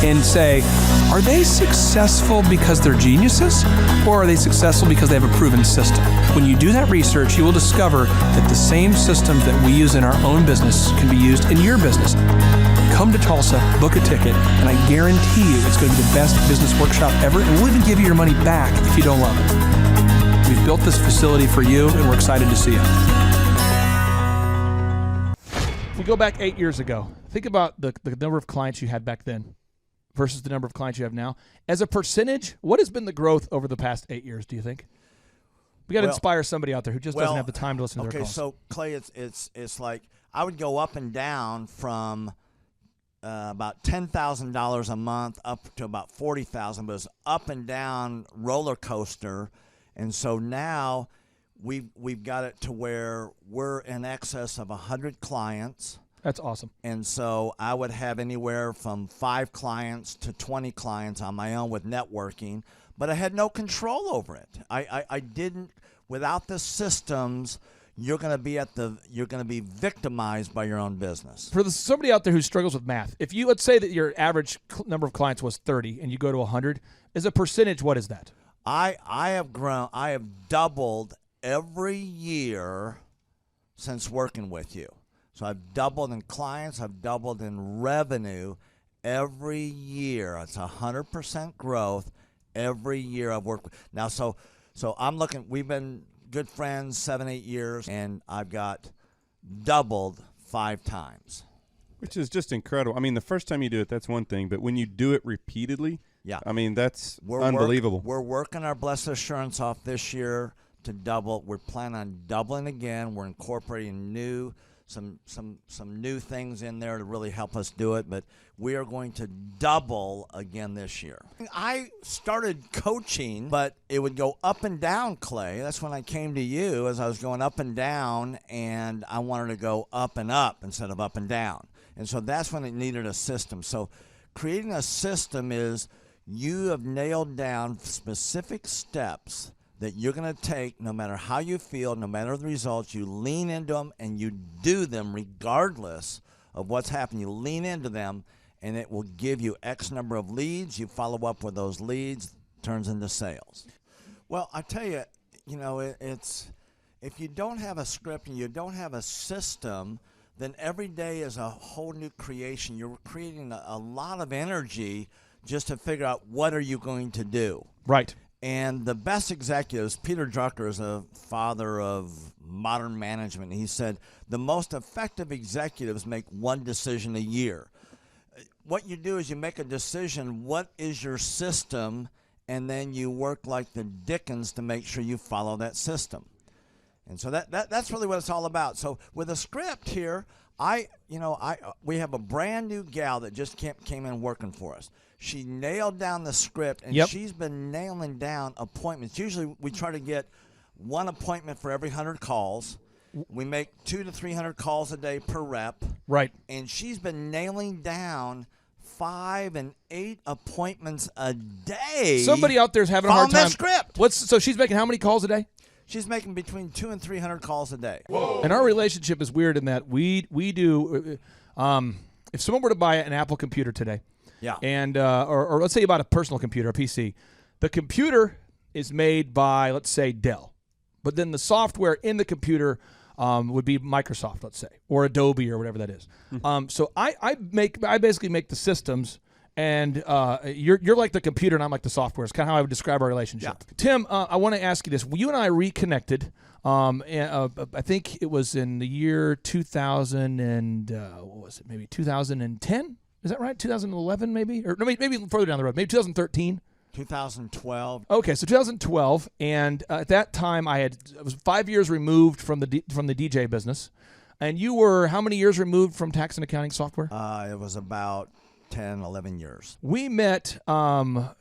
and say, are they successful because they're geniuses, or are they successful because they have a proven system? When you do that research, you will discover that the same systems that we use in our own business can be used in your business. Come to Tulsa, book a ticket, and I guarantee you it's going to be the best business workshop ever, and we'll even give you your money back if you don't love it. We've built this facility for you, and we're excited to see you. If we go back 8 years ago, think about the number of clients you had back then versus the number of clients you have now. As a percentage, what has been the growth over the past 8 years, do you think? We got to inspire somebody out there who just doesn't have the time to listen to their calls. Okay, so Clay, it's like I would go up and down from about $10,000 a month up to about $40,000, but it's up and down roller coaster, and so now we've got it to where we're in excess of 100 clients. That's awesome. And so I would have anywhere from 5 clients to 20 clients on my own with networking, but I had no control over it. I didn't, without the systems, you're going to be victimized by your own business. For somebody out there who struggles with math, if you, let's say that your average number of clients was 30 and you go to 100, as a percentage, what is that? I have doubled every year since working with you. So I've doubled in clients, I've doubled in revenue every year. It's 100% growth every year I've worked with. Now, so I'm looking, we've been good friends 7-8 years, and I've got doubled 5 times. Which is just incredible. I mean, the first time you do it, that's one thing, but when you do it repeatedly, I mean, that's unbelievable. We're working our Blessed Assurance off this year to double. We're planning on doubling again. We're incorporating some new things in there to really help us do it, but we are going to double again this year. I started coaching, but it would go up and down, Clay. That's when I came to you, as I was going up and down, and I wanted to go up and up instead of up and down. And so that's when it needed a system. So creating a system is you have nailed down specific steps that you're going to take no matter how you feel, no matter the results. You lean into them and you do them regardless of what's happening. You lean into them, and it will give you X number of leads. You follow up with those leads, turns into sales. Well, I tell you, it's if you don't have a script and you don't have a system, then every day is a whole new creation. You're creating a lot of energy just to figure out what are you going to do. Right. And the best executives, Peter Drucker is a father of modern management. He said, the most effective executives make one decision a year. What you do is you make a decision, what is your system, and then you work like the Dickens to make sure you follow that system. And so that's really what it's all about. So with a script here, we have a brand new gal that just came in working for us. She nailed down the script, and she's been nailing down appointments. Usually we try to get one appointment for every 100 calls. We make 200 to 300 calls a day per rep. Right. And she's been nailing down 5 and 8 appointments a day. Somebody out there's having a hard time. That script. So she's making how many calls a day? She's making between 200 and 300 calls a day. Whoa. And our relationship is weird in that we do. If someone were to buy an Apple computer today, and or let's say you bought a personal computer, a PC, the computer is made by, let's say, Dell, but then the software in the computer would be Microsoft, let's say, or Adobe or whatever that is. So I basically make the systems, And you're like the computer and I'm like the software. It's kind of how I would describe our relationship. Yeah. Tim, I want to ask you this. You and I reconnected. I think it was in the year 2000 and what was it? Maybe 2010. Is that right? 2011 maybe? Or no, maybe further down the road. Maybe 2013. 2012. Okay, so 2012, and at that time I was 5 years removed from the DJ business, and you were how many years removed from tax and accounting software? It was about 10, 11 years. We met. How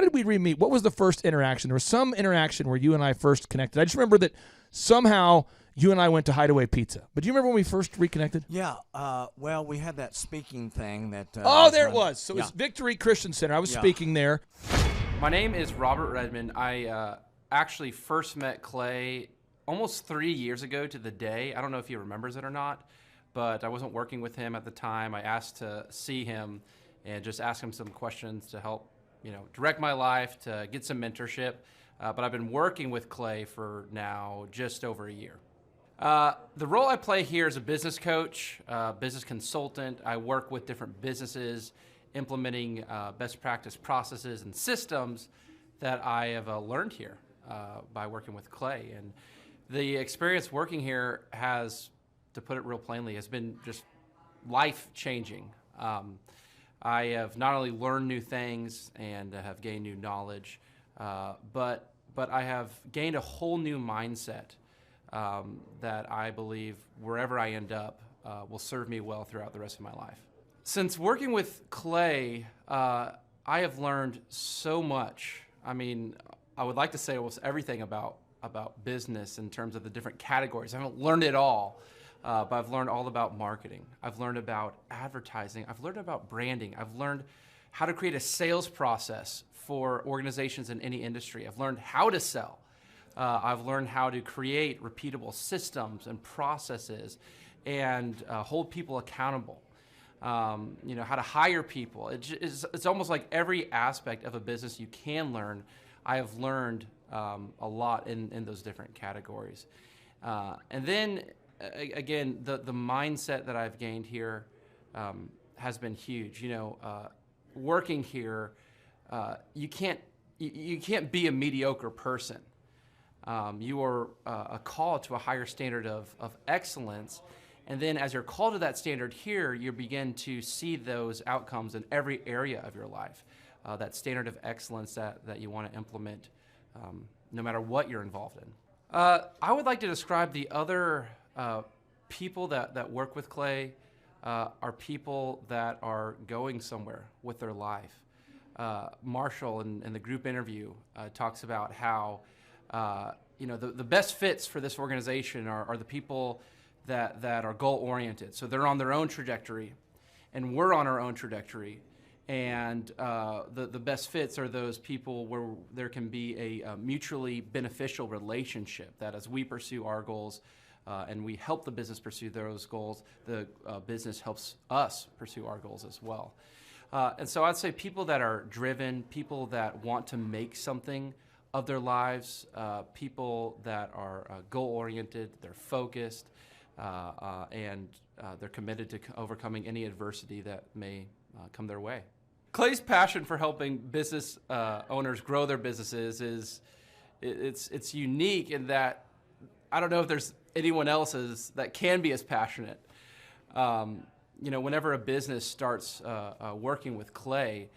did we re-meet? What was the first interaction? There was some interaction where you and I first connected. I just remember that somehow you and I went to Hideaway Pizza. But do you remember when we first reconnected? Yeah. Well, we had that speaking thing that. There it was. So it was Victory Christian Center. I was speaking there. My name is Robert Redmond. I actually first met Clay almost 3 years ago to the day. I don't know if he remembers it or not, but I wasn't working with him at the time. I asked to see him and just ask him some questions to help, direct my life, to get some mentorship. But I've been working with Clay for now just over a year. The role I play here is a business coach, business consultant. I work with different businesses implementing best practice processes and systems that I have learned here by working with Clay. And the experience working here has, to put it real plainly, has been just life-changing. I have not only learned new things and have gained new knowledge, but I have gained a whole new mindset that I believe wherever I end up will serve me well throughout the rest of my life. Since working with Clay, I have learned so much. I mean, I would like to say almost everything about business in terms of the different categories. I haven't learned it all, but I've learned all about marketing. I've learned about advertising. I've learned about branding. I've learned how to create a sales process for organizations in any industry. I've learned how to sell. I've learned how to create repeatable systems and processes and hold people accountable. How to hire people. It's almost like every aspect of a business you can learn. I have learned a lot in those different categories. And then, again, the mindset that I've gained here has been huge. Working here, you can't be a mediocre person. You are a call to a higher standard of excellence. And then as you're called to that standard here, you begin to see those outcomes in every area of your life, that standard of excellence that you want to implement no matter what you're involved in. I would like to describe the other people that work with Clay are people that are going somewhere with their life. Marshall in the group interview talks about how the best fits for this organization are the people that are goal-oriented. So they're on their own trajectory, and we're on our own trajectory. And the best fits are those people where there can be a mutually beneficial relationship, that as we pursue our goals and we help the business pursue those goals, the business helps us pursue our goals as well. And so I'd say people that are driven, people that want to make something of their lives, people that are goal-oriented, they're focused, and they're committed to overcoming any adversity that may come their way. Clay's passion for helping business owners grow their businesses it's unique in that I don't know if there's anyone else that can be as passionate. Whenever a business starts working with Clay,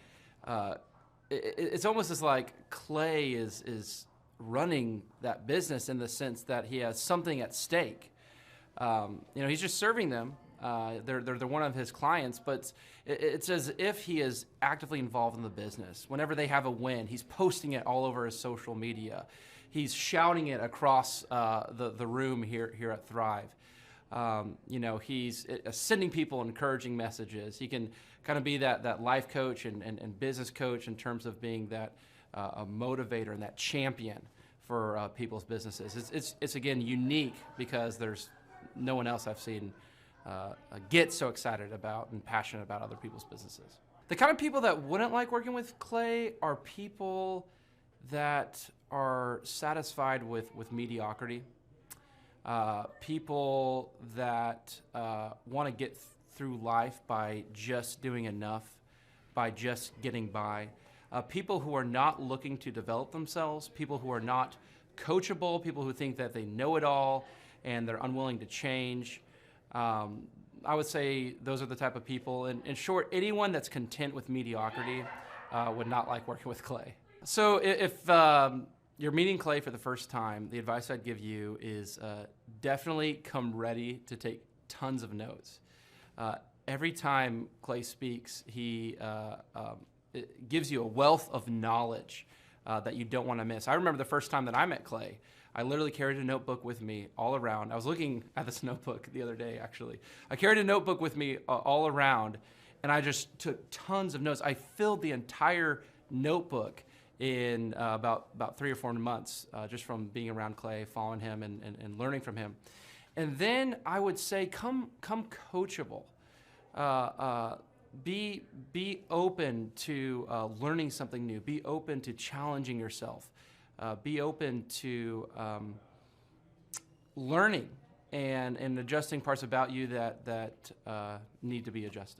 it's almost as like Clay is running that business in the sense that he has something at stake. He's just serving them. They're one of his clients, but it's as if he is actively involved in the business. Whenever they have a win, he's posting it all over his social media. He's shouting it across the room here at Thrive. He's sending people encouraging messages. He can kind of be that life coach and business coach in terms of being that a motivator and that champion for people's businesses. It's again unique because there's no one else I've seen get so excited about and passionate about other people's businesses. The kind of people that wouldn't like working with Clay are people that are satisfied with mediocrity. People that want to get through life by just doing enough, by just getting by. People who are not looking to develop themselves, people who are not coachable, people who think that they know it all and they're unwilling to change. I would say those are the type of people. In short, anyone that's content with mediocrity would not like working with Clay. So if you're meeting Clay for the first time, the advice I'd give you is definitely come ready to take tons of notes. Every time Clay speaks, he it gives you a wealth of knowledge that you don't want to miss. I remember the first time that I met Clay, I literally carried a notebook with me all around. I was looking at this notebook the other day, actually. I carried a notebook with me all around, and I just took tons of notes. I filled the entire notebook in about 3 or 4 months, just from being around Clay, following him, and learning from him. And then I would say, come coachable. Be open to learning something new. Be open to challenging yourself. Be open to learning and adjusting parts about you that need to be adjusted.